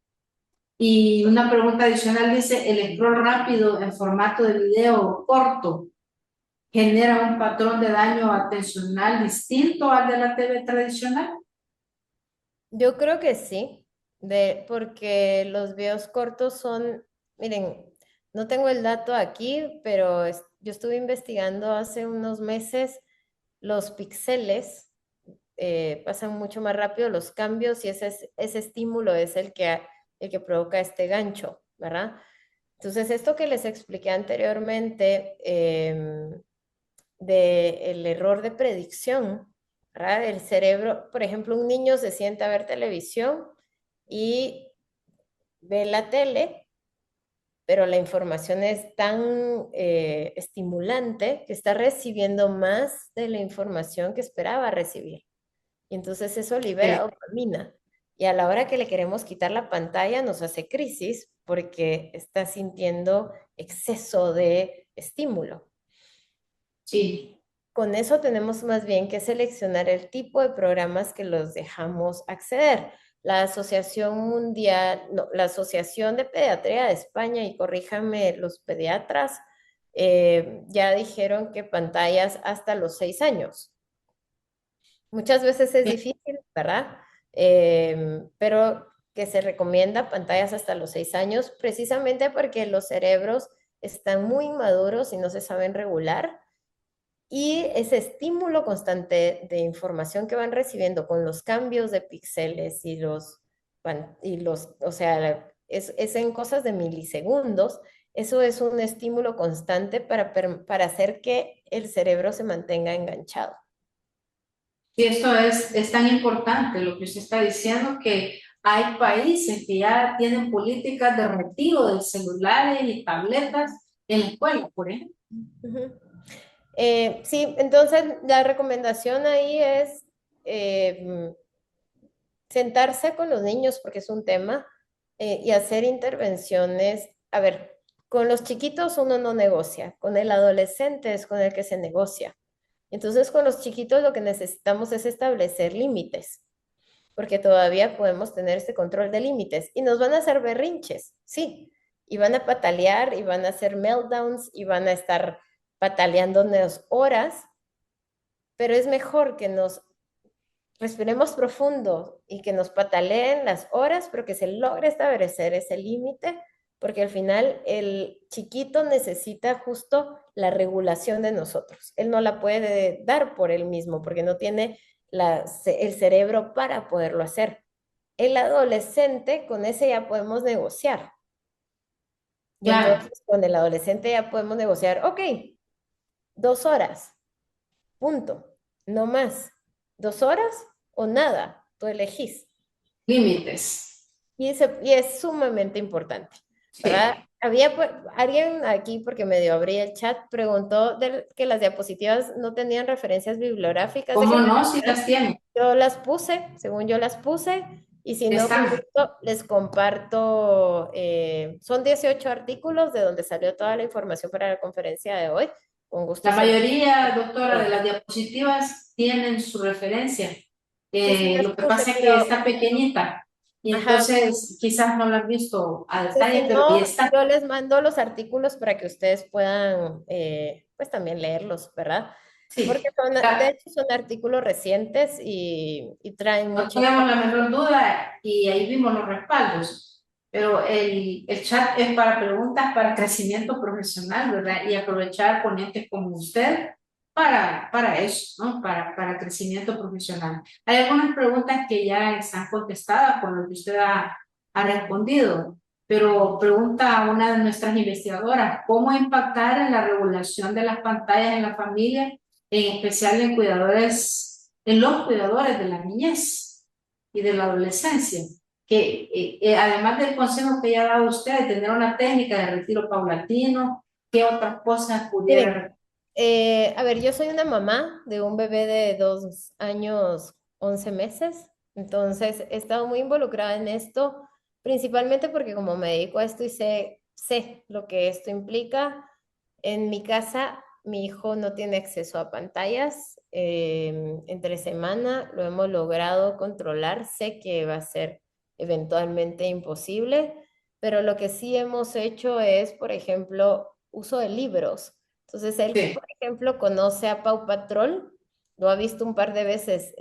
Y una pregunta adicional dice, ¿el scroll rápido en formato de video corto genera un patrón de daño atencional distinto al de la TV tradicional? Yo creo que sí, porque los videos cortos son, miren, no tengo el dato aquí, pero yo estuve investigando hace unos meses los píxeles, pasan mucho más rápido los cambios y ese estímulo es el que provoca este gancho, ¿verdad? Entonces, esto que les expliqué anteriormente, del error de predicción, ¿verdad? El cerebro, por ejemplo, un niño se sienta a ver televisión y ve la tele, pero la información es tan estimulante que está recibiendo más de la información que esperaba recibir. Y entonces eso libera dopamina. Y a la hora que le queremos quitar la pantalla nos hace crisis porque está sintiendo exceso de estímulo. Sí, Con eso tenemos más bien que seleccionar el tipo de programas que los dejamos acceder. La Asociación Mundial, no, la Asociación de Pediatría de España, y corríjanme los pediatras, ya dijeron que pantallas hasta los 6 años. Muchas veces es difícil, ¿verdad? Pero que se recomienda pantallas hasta los 6 años, precisamente porque los cerebros están muy inmaduros y no se saben regular. Y ese estímulo constante de información que van recibiendo con los cambios de píxeles o sea, es en cosas de milisegundos, eso es un estímulo constante para hacer que el cerebro se mantenga enganchado. y esto es tan importante lo que usted está diciendo, que hay países que ya tienen políticas de retiro de celulares y tabletas en la escuela, por ejemplo. Ujú. Sí, entonces la recomendación ahí es sentarse con los niños, porque es un tema, y hacer intervenciones. A ver, con los chiquitos uno no negocia, con el adolescente es con el que se negocia. Entonces, con los chiquitos lo que necesitamos es establecer límites, porque todavía podemos tener este control de límites y nos van a hacer berrinches, sí. y van a patalear y van a hacer meltdowns y van a estar pataleándonos horas, pero es mejor que nos respiremos profundo y que nos pataleen las horas, pero que se logre establecer ese límite, porque al final el chiquito necesita justo la regulación de nosotros. Él no la puede dar por él mismo, porque no tiene el cerebro para poderlo hacer. El adolescente, con ese ya podemos negociar. Y Claro, entonces con el adolescente ya podemos negociar, ok, 2 horas, punto, no más. 2 horas o nada, tú elegís. límites. Y es sumamente importante, ¿verdad? Sí. Había alguien aquí, porque medio abrí el chat, preguntó que las diapositivas no tenían referencias bibliográficas. ¿Cómo Déjenme no? Si revisar. las tiene. Yo las puse, según yo las puse, y si no, con Están. gusto les comparto. Son 18 artículos de donde salió toda la información para la conferencia de hoy. Con gusto La se los... mayoría, doctora, de eh, las diapositivas tienen su referencia. sí, sí, las Lo que puse, pasa es que pero... está pequeñita y Ajá. entonces quizás no la han visto a Entonces, detalle, si pero ahí no, está. yo les mando los artículos para que ustedes puedan, pues también leerlos, ¿verdad? Porque Sí, de está. hecho son artículos recientes y traen No mucha tenemos la información. menor duda y ahí vimos los respaldos. Pero el chat es para preguntas para crecimiento profesional, ¿verdad? Y aprovechar ponentes como usted para eso, ¿no? Para crecimiento profesional. Hay algunas preguntas que ya están contestadas por lo que usted ha respondido, pero pregunta una de nuestras investigadoras, ¿cómo impactar en la regulación de las pantallas en la familia, en especial en los cuidadores de la niñez y de la adolescencia? Que además del consejo que ya ha dado usted, de tener una técnica de retiro paulatino, ¿qué otras cosas Miren, pudiera? a ver, yo soy una mamá de un bebé de 2 años, 11 meses, entonces he estado muy involucrada en esto, principalmente porque como me dedico a esto y sé lo que esto implica. En mi casa, mi hijo no tiene acceso a pantallas. Entre semana lo hemos logrado controlar. Sé que va a ser eventualmente imposible, pero lo que sí hemos hecho es, por ejemplo, uso de libros. Entonces, él, Sí, por ejemplo, conoce a Pau Patrol, lo ha visto un par de veces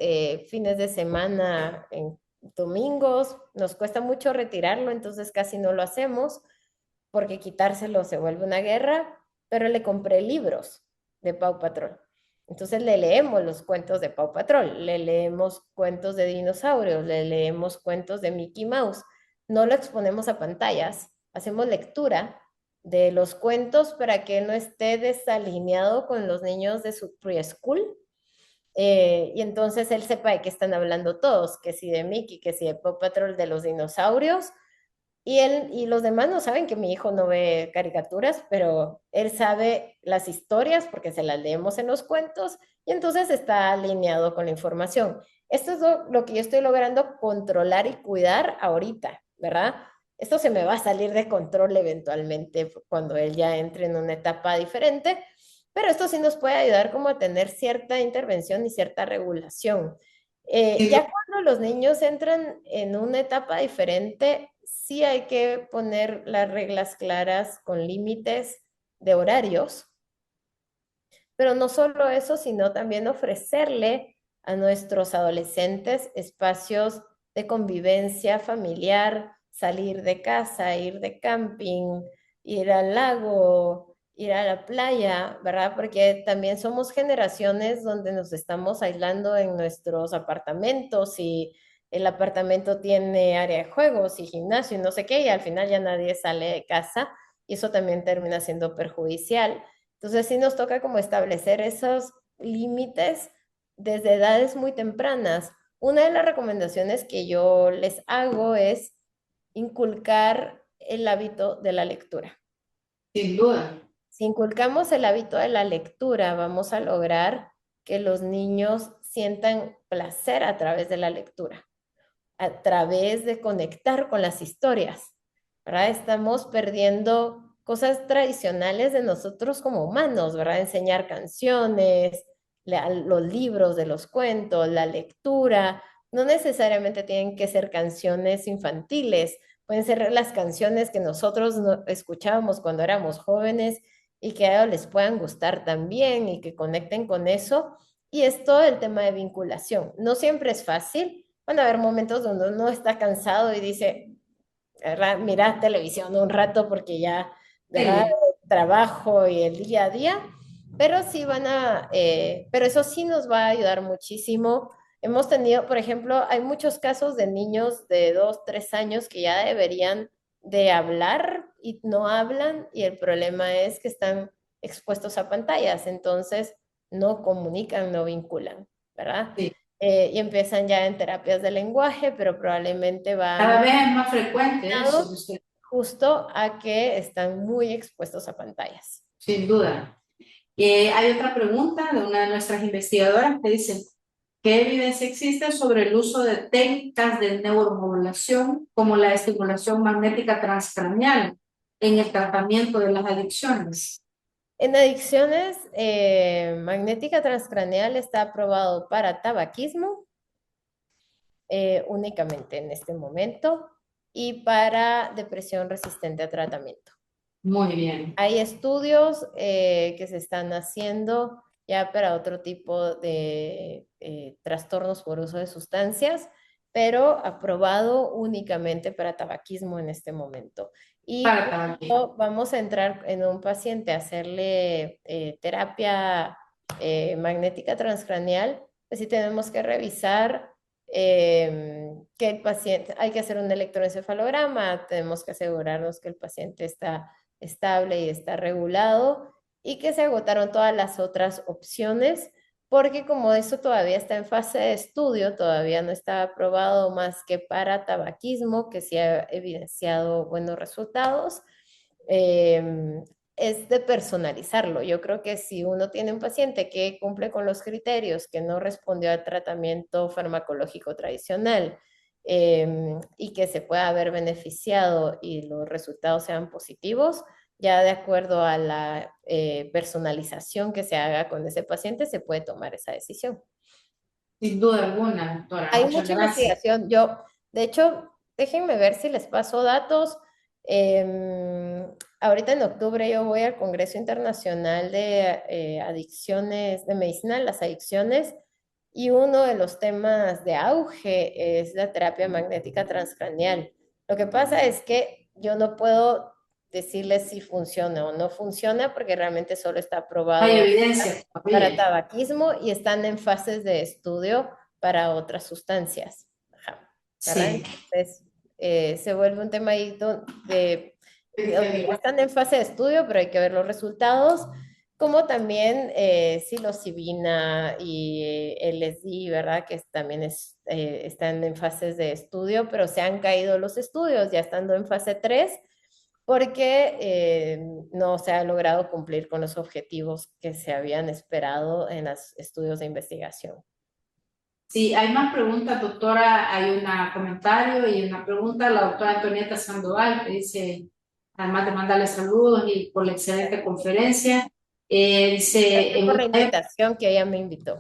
fines de semana, en domingos. Nos cuesta mucho retirarlo, entonces casi no lo hacemos porque quitárselo se vuelve una guerra, pero le compré libros de Pau Patrol. Entonces le leemos los cuentos de Pau Patrol, le leemos cuentos de dinosaurios, le leemos cuentos de Mickey Mouse. No lo exponemos a pantallas, hacemos lectura de los cuentos para que no esté desalineado con los niños de su preschool. Y entonces él sepa de qué están hablando todos, que si de Mickey, que si de Paw Patrol, de los dinosaurios, y él y los demás no saben que mi hijo no ve caricaturas, pero él sabe las historias porque se las leemos en los cuentos y entonces está alineado con la información. Esto es lo que yo estoy logrando controlar y cuidar ahorita, ¿verdad? Esto se me va a salir de control eventualmente cuando él ya entre en una etapa diferente, pero esto sí nos puede ayudar como a tener cierta intervención y cierta regulación. sin Ya cuando los niños entran en una etapa diferente, sí hay que poner las reglas claras con límites de horarios, pero no solo eso, sino también ofrecerle a nuestros adolescentes espacios de convivencia familiar, salir de casa, ir de camping, ir al lago, ir a la playa, ¿verdad? Porque también somos generaciones donde nos estamos aislando en nuestros apartamentos y el apartamento tiene área de juegos y gimnasio y no sé qué, y al final ya nadie sale de casa y eso también termina siendo perjudicial. Entonces sí nos toca como establecer esos límites desde edades muy tempranas. Una de las recomendaciones que yo les hago es inculcar el hábito de la lectura. sin duda. Si inculcamos el hábito de la lectura, vamos a lograr que los niños sientan placer a través de la lectura, a través de conectar con las historias, ¿verdad? Estamos perdiendo cosas tradicionales de nosotros como humanos, ¿verdad? Enseñar canciones, los libros de los cuentos, la lectura. No necesariamente tienen que ser canciones infantiles. pueden ser las canciones que nosotros escuchábamos cuando éramos jóvenes y que a ellos les puedan gustar también y que conecten con eso. Y es todo el tema de vinculación. No siempre es fácil. Van a haber momentos donde uno está cansado y dice, ¿verdad? Mira televisión un rato porque ya, ¿verdad? Sí. El trabajo y el día a día, pero sí pero eso sí nos va a ayudar muchísimo. Hemos tenido, por ejemplo, hay muchos casos de niños de 2, 3 años que ya deberían de hablar y no hablan y el problema es que están expuestos a pantallas, entonces no comunican, no vinculan, ¿verdad? Sí. Y empiezan ya en terapias de lenguaje, pero probablemente Cada van vez es más frecuente eso, justo a que están muy expuestos a pantallas. sin duda. Hay otra pregunta de una de nuestras investigadoras que dice, ¿qué evidencia existe sobre el uso de técnicas de neuromodulación como la estimulación magnética transcranial en el tratamiento de las adicciones? En adicciones, magnética transcraneal está aprobado para tabaquismo únicamente en este momento y para depresión resistente a tratamiento. Muy bien. Hay estudios que se están haciendo ya para otro tipo de trastornos por uso de sustancias, pero aprobado únicamente para tabaquismo en este momento. Y Para tabaquismo. cuando vamos a entrar en un paciente a hacerle terapia magnética transcranial, pues sí tenemos que revisar que el paciente, hay que hacer un electroencefalograma, tenemos que asegurarnos que el paciente está estable y está regulado y que se agotaron todas las otras opciones porque como eso todavía está en fase de estudio, todavía no está aprobado más que para tabaquismo, que sí ha evidenciado buenos resultados, eh, es de personalizarlo. Yo creo que si uno tiene un paciente que cumple con los criterios, que no respondió al tratamiento farmacológico tradicional, y que se pueda haber beneficiado y los resultados sean positivos, ya de acuerdo a la personalización que se haga con ese paciente, se puede tomar esa decisión. Sin duda alguna, doctora. Hay Muchas mucha gracias. investigación. Yo, de hecho, déjenme ver si les paso datos. Ahorita en octubre yo voy al Congreso Internacional de Adicciones, de Medicina de las Adicciones, y uno de los temas de auge es la terapia magnética transcranial. Lo que pasa es que yo no puedo decirles si funciona o no funciona porque realmente solo está Hay aprobado evidencia para todavía. tabaquismo y están en fases de estudio para otras sustancias. Ajá, ¿verdad? Sí. Entonces, se vuelve un tema ahí donde están en fase de estudio, pero hay que ver los resultados, como también psilocibina y LSD, ¿verdad? Que también están en fases de estudio, pero se han caído los estudios, ya estando en fase 3 porque no se ha logrado cumplir con los objetivos que se habían esperado en los estudios de investigación. Sí, hay más preguntas, doctora. Hay un comentario y una pregunta. La doctora Antonieta Sandoval que dice, además de mandarle saludos y por la excelente conferencia, dice, Gracias por la invitación que ella me invitó.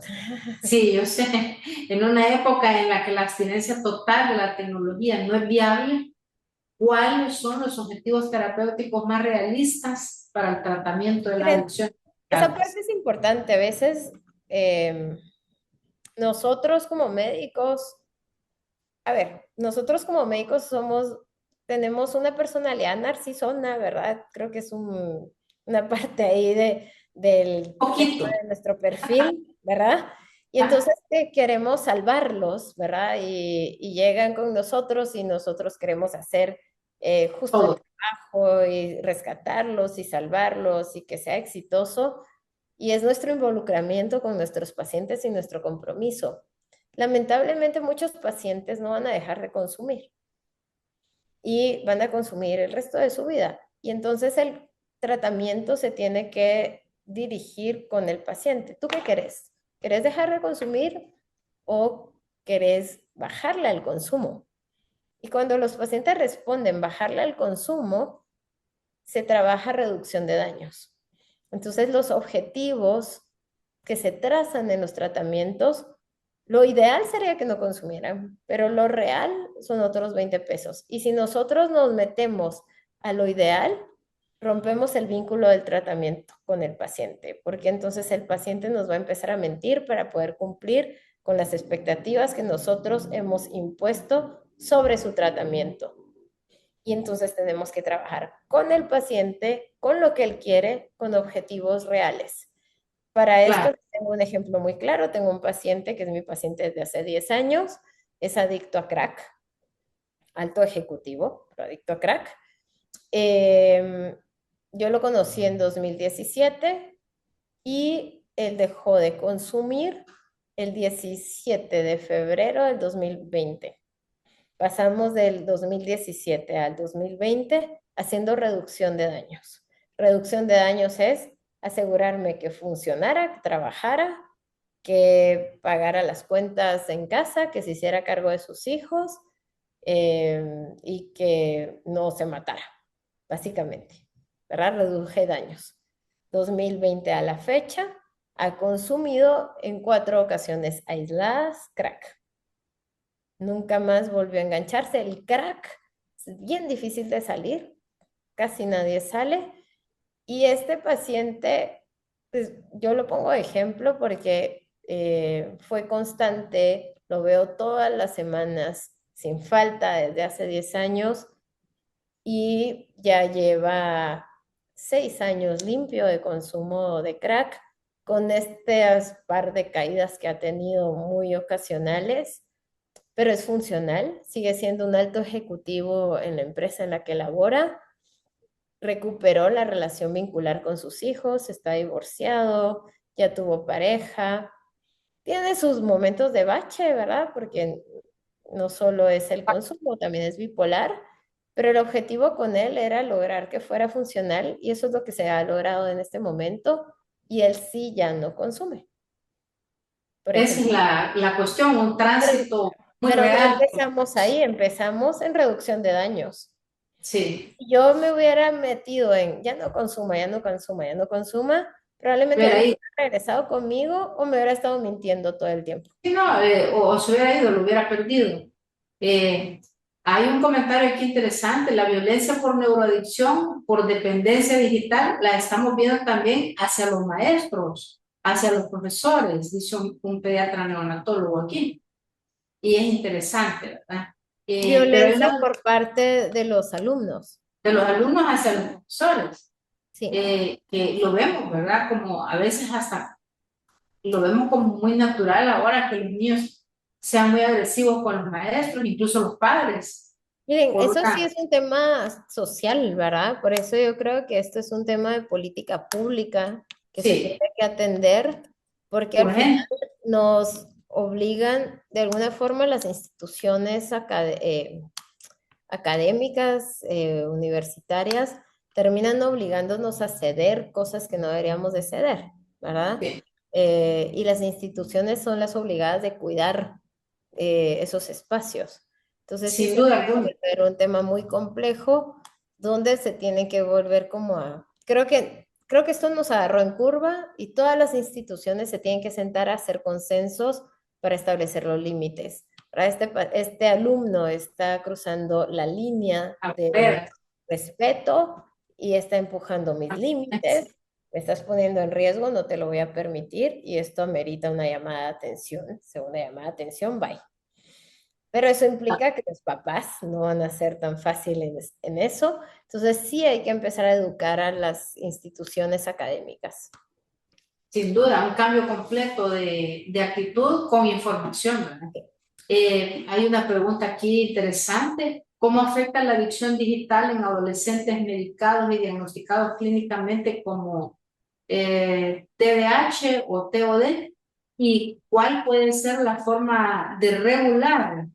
sí, yo sé, en una época en la que la abstinencia total de la tecnología no es viable, ¿cuáles son los objetivos terapéuticos más realistas para el tratamiento de las Miren, adicciones esa musicales? parte es importante. A veces nosotros como médicos, a ver, nosotros como médicos tenemos una personalidad narcisona, ¿verdad? Creo que es una parte ahí del Poquito. tema de nuestro perfil, ¿verdad? Y entonces queremos salvarlos, ¿verdad? Y llegan con nosotros y nosotros queremos hacer justo el Todo. trabajo y rescatarlos y salvarlos y que sea exitoso. Y es nuestro involucramiento con nuestros pacientes y nuestro compromiso. Lamentablemente muchos pacientes no van a dejar de consumir y van a consumir el resto de su vida. Y entonces el tratamiento se tiene que dirigir con el paciente. ¿Tú qué querés? ¿Querés dejar de consumir o querés bajarle al consumo? Y cuando los pacientes responden bajarle al consumo, se trabaja reducción de daños. Entonces los objetivos que se trazan en los tratamientos Lo ideal sería que no consumieran, pero lo real son otros 20 pesos. Y si nosotros nos metemos a lo ideal, rompemos el vínculo del tratamiento con el paciente, porque entonces el paciente nos va a empezar a mentir para poder cumplir con las expectativas que nosotros hemos impuesto sobre su tratamiento. Y entonces tenemos que trabajar con el paciente, con lo que él quiere, con objetivos reales. Para esto Claro, tengo un ejemplo muy claro. Tengo un paciente que es mi paciente desde hace 10 años, es adicto a crack, alto ejecutivo, pero adicto a crack. Eh, yo lo conocí en 2017 y él dejó de consumir el 17 de febrero del 2020. Pasamos del 2017 al 2020 haciendo reducción de daños. Reducción de daños es asegurarme que funcionara, que trabajara, que pagara las cuentas en casa, que se hiciera cargo de sus hijos y que no se matara, básicamente. ¿Verdad? Reduje daños. 2020 a la fecha, ha consumido en 4 ocasiones aisladas crack. Nunca más volvió a engancharse. El crack es bien difícil de salir, casi nadie sale. Y este paciente, pues, yo lo pongo de ejemplo porque fue constante, lo veo todas las semanas, sin falta, desde hace 10 años y ya lleva 6 años limpio de consumo de crack, con estas par de caídas que ha tenido muy ocasionales, pero es funcional, sigue siendo un alto ejecutivo en la empresa en la que labora, recuperó la relación vincular con sus hijos, está divorciado, ya tuvo pareja, tiene sus momentos de bache, ¿verdad? Porque no solo es el consumo, también es bipolar, pero el objetivo con él era lograr que fuera funcional y eso es lo que se ha logrado en este momento y él sí ya no consume, por esa es ejemplo. la cuestión, un Pero, tránsito muy pero no real. empezamos ahí, empezamos en reducción de daños. Sí, Si yo me hubiera metido en ya no consuma, ya no consuma, ya no consuma, probablemente pero él ahí, hubiera regresado conmigo o me hubiera estado mintiendo todo el tiempo. si no, o se hubiera ido, lo hubiera perdido. Eh, Hay un comentario aquí interesante, la violencia por neuroadicción, por dependencia digital, la estamos viendo también hacia los maestros, hacia los profesores, dice un pediatra neonatólogo aquí. Y es interesante, ¿verdad? Pero hay Violencia una por parte de los alumnos. de los alumnos hacia los profesores, Sí. que lo vemos, ¿verdad? Como a veces hasta lo vemos como muy natural ahora que los niños sean muy agresivos con los maestros, incluso los padres, Miren, por eso sí una, es un tema social, ¿verdad? Por eso yo creo que esto es un tema de política pública que se tiene sí, que atender, porque al final urgente, nos obligan, de alguna forma, las instituciones académicas, universitarias, terminan obligándonos a ceder cosas que no deberíamos de ceder, ¿verdad? sí, Y las instituciones son las obligadas de cuidar esos espacios. Entonces sí sin se duda alguna. volver un tema muy complejo donde se tiene que volver como a... Creo que esto nos agarró en curva y todas las instituciones se tienen que sentar a hacer consensos para establecer los límites. Este alumno está cruzando la línea A de ver, respeto y está empujando mis límites, me estás poniendo en riesgo, no te lo voy a permitir y esto amerita una llamada de atención. Segunda llamada de atención, bye. Pero eso implica que los papás no van a ser tan fáciles en eso. Entonces sí hay que empezar a educar a las instituciones académicas. sin duda, un cambio completo de actitud con información, ¿verdad? Hay una pregunta aquí interesante. ¿Cómo afecta la adicción digital en adolescentes medicados y diagnosticados clínicamente como TDAH o TOD? ¿Y cuál puede ser la forma de regular?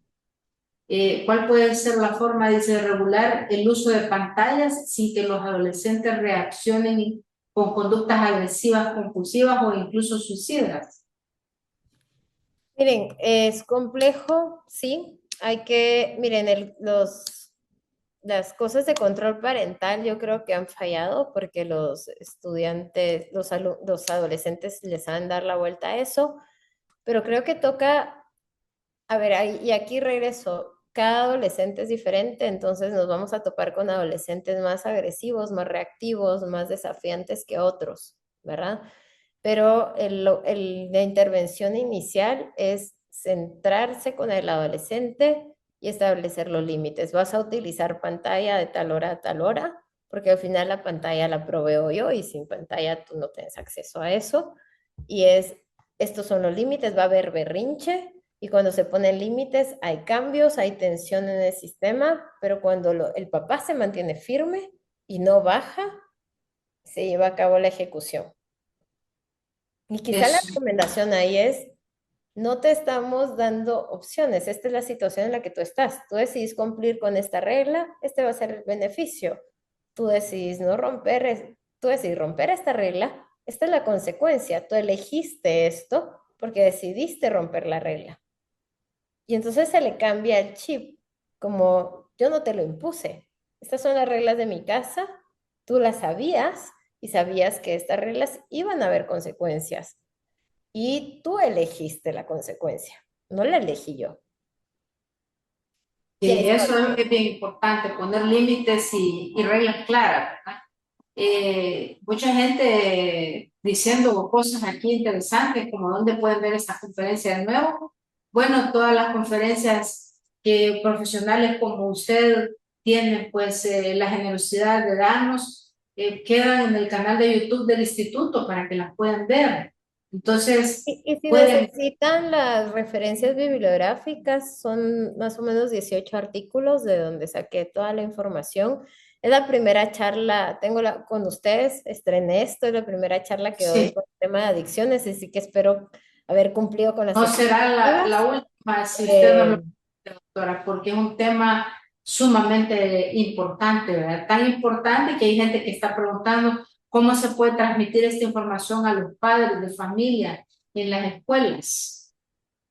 ¿Cuál puede ser la forma, dice, de regular el uso de pantallas sin que los adolescentes reaccionen con conductas agresivas, compulsivas o incluso suicidas? Miren, es complejo, sí. Miren, las cosas de control parental yo creo que han fallado porque los estudiantes, los adolescentes les saben dar la vuelta a eso, pero creo que toca A ver, y aquí regreso. Cada adolescente es diferente, entonces nos vamos a topar con adolescentes más agresivos, más reactivos, más desafiantes que otros, ¿verdad? Pero la intervención inicial es centrarse con el adolescente y establecer los límites. Vas a utilizar pantalla de tal hora a tal hora, porque al final la pantalla la proveo yo y sin pantalla tú no tienes acceso a eso. Y estos son los límites, va a haber berrinche y cuando se ponen límites hay cambios, hay tensión en el sistema, pero cuando el papá se mantiene firme y no baja, se lleva a cabo la ejecución. Y quizá la Eso. recomendación ahí es, no te estamos dando opciones, esta es la situación en la que tú estás. Tú decidís cumplir con esta regla, este va a ser el beneficio. Tú decidís no romper, tú decidís romper esta regla, esta es la consecuencia. Tú elegiste esto porque decidiste romper la regla. Y entonces se le cambia el chip, como yo no te lo impuse. Estas son las reglas de mi casa, tú las sabías y sabías que estas reglas iban a haber consecuencias. Y tú elegiste la consecuencia, no la elegí yo. Y ahí Y está. eso es bien importante, poner límites y reglas claras, ¿verdad? Mucha gente diciendo cosas aquí interesantes, como dónde pueden ver esta conferencia de nuevo. Bueno, todas las conferencias que profesionales como usted tienen, pues la generosidad de darnos, quedan en el canal de YouTube del instituto para que las puedan ver. Entonces, Y si pueden, necesitan las referencias bibliográficas, son más o menos 18 artículos de donde saqué toda la información. Es la primera charla, con ustedes, estrené esto, es la primera charla que doy sí, con el tema de adicciones, así que espero haber cumplido con las no será la expectativas. última si usted no lo Eh, doctora, porque es un tema sumamente importante, ¿verdad? Tan importante que hay gente que está preguntando cómo se puede transmitir esta información a los padres de familia en las escuelas,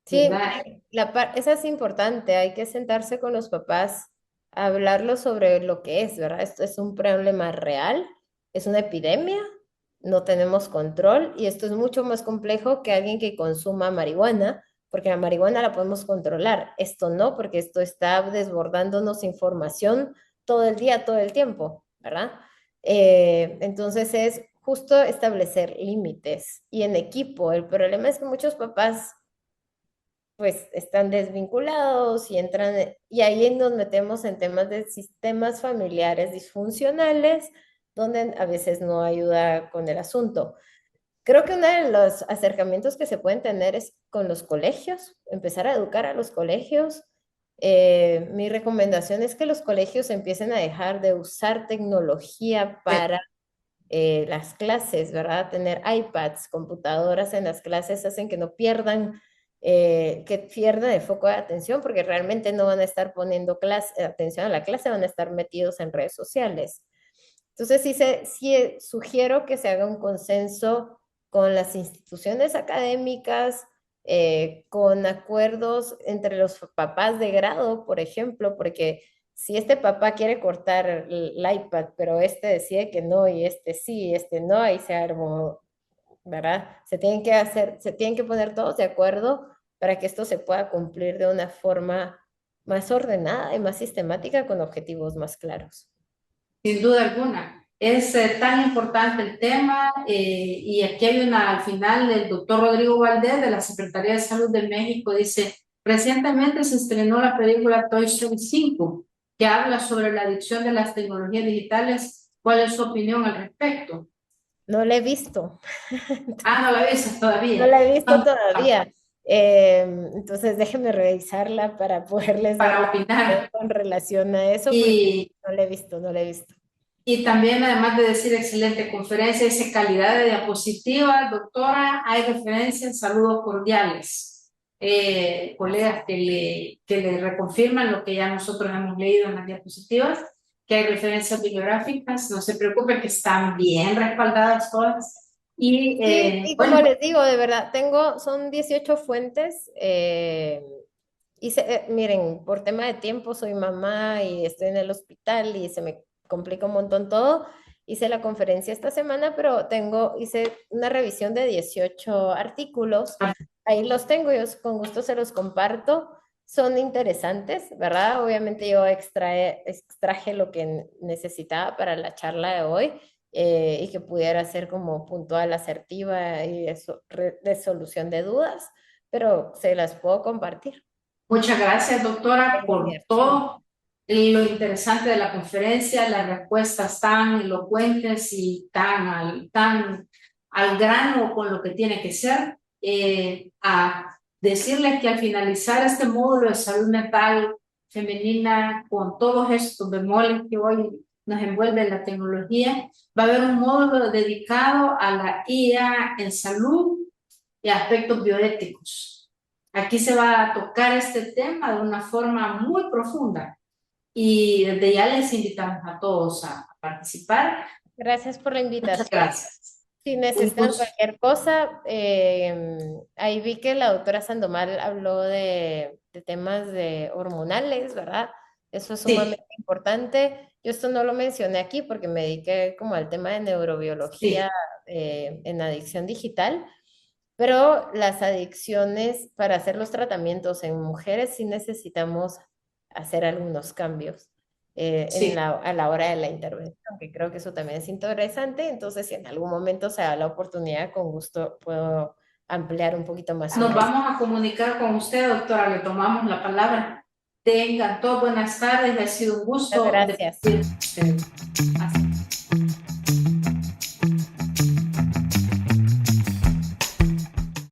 Sí, ¿verdad? esa es importante, hay que sentarse con los papás a hablarlo sobre lo que es, ¿verdad? Esto es un problema real, es una epidemia, no tenemos control y esto es mucho más complejo que alguien que consuma marihuana, porque la marihuana la podemos controlar, esto no, porque esto está desbordándonos información todo el día, todo el tiempo, ¿verdad? Entonces es justo establecer límites y en equipo. El problema es que muchos papás pues están desvinculados y entran, y ahí nos metemos en temas de sistemas familiares disfuncionales, donde a veces no ayuda con el asunto. Creo que uno de los acercamientos que se pueden tener es con los colegios, empezar a educar a los colegios. Mi recomendación es que los colegios empiecen a dejar de usar tecnología para las clases, ¿verdad? Tener iPads, computadoras en las clases hacen que pierdan el foco de atención porque realmente no van a estar poniendo atención a la clase, van a estar metidos en redes sociales. Entonces, sí sugiero que se haga un consenso con las instituciones académicas, con acuerdos entre los papás de grado, por ejemplo, porque si este papá quiere cortar el iPad, pero este decide que no, y este sí, y este no, ahí se armó, ¿verdad? Se tienen que poner todos de acuerdo para que esto se pueda cumplir de una forma más ordenada y más sistemática con objetivos más claros. Sin duda alguna. Es tan importante el tema y aquí hay al final, el doctor Rodrigo Valdés de la Secretaría de Salud de México dice, recientemente se estrenó la película Toy Story 5, que habla sobre la adicción de las tecnologías digitales. ¿Cuál es su opinión al respecto? No la he visto. Ah, no la ves No todavía. la he visto No, todavía. Entonces déjenme revisarla para poderles dar para la opinión opinar. con relación a eso, porque Y no la he visto, no la he visto. Y también, además de decir excelente conferencia, dice calidad de diapositiva, doctora, hay referencias, saludos cordiales. Colegas que le reconfirman lo que ya nosotros hemos leído en las diapositivas, que hay referencias bibliográficas, no se preocupe que están bien respaldadas todas. Y Sí, y como bueno, les digo, de verdad, son 18 fuentes. Miren, por tema de tiempo soy mamá y estoy en el hospital y se me complica un montón todo. Hice la conferencia esta semana, pero hice una revisión de 18 artículos. Ahí los tengo, yo con gusto se los comparto. son interesantes, ¿verdad? Obviamente yo extraje lo que necesitaba para la charla de hoy y que pudiera ser como puntual, asertiva y de solución de dudas, pero se las puedo compartir. Muchas gracias, doctora, Es por cierto. todo lo interesante de la conferencia, las respuestas tan elocuentes y tan al grano con lo que tiene que ser. A decirles que al finalizar este módulo de salud mental femenina, con todos estos bemoles que hoy nos envuelve la tecnología, va a haber un módulo dedicado a la IA en salud y aspectos bioéticos. Aquí se va a tocar este tema de una forma muy profunda y desde ya les invitamos a todos a participar. Gracias por la Muchas invitación. gracias. Si Un necesitan gusto. cualquier cosa, ahí vi que la doctora Sandoval habló de temas de hormonales, ¿verdad? Eso es Sí, sumamente importante. Yo esto no lo mencioné aquí porque me dediqué como al tema de neurobiología sí, en adicción digital, pero las adicciones, para hacer los tratamientos en mujeres, sí necesitamos hacer algunos cambios sí. a la hora de la intervención, que creo que eso también es interesante. Entonces, si en algún momento se da la oportunidad, con gusto puedo ampliar un poquito más Nos sobre eso. vamos a comunicar con usted, doctora. Le tomamos la palabra. Tengan todas buenas tardes. Ha sido un Muchas gusto. gracias. De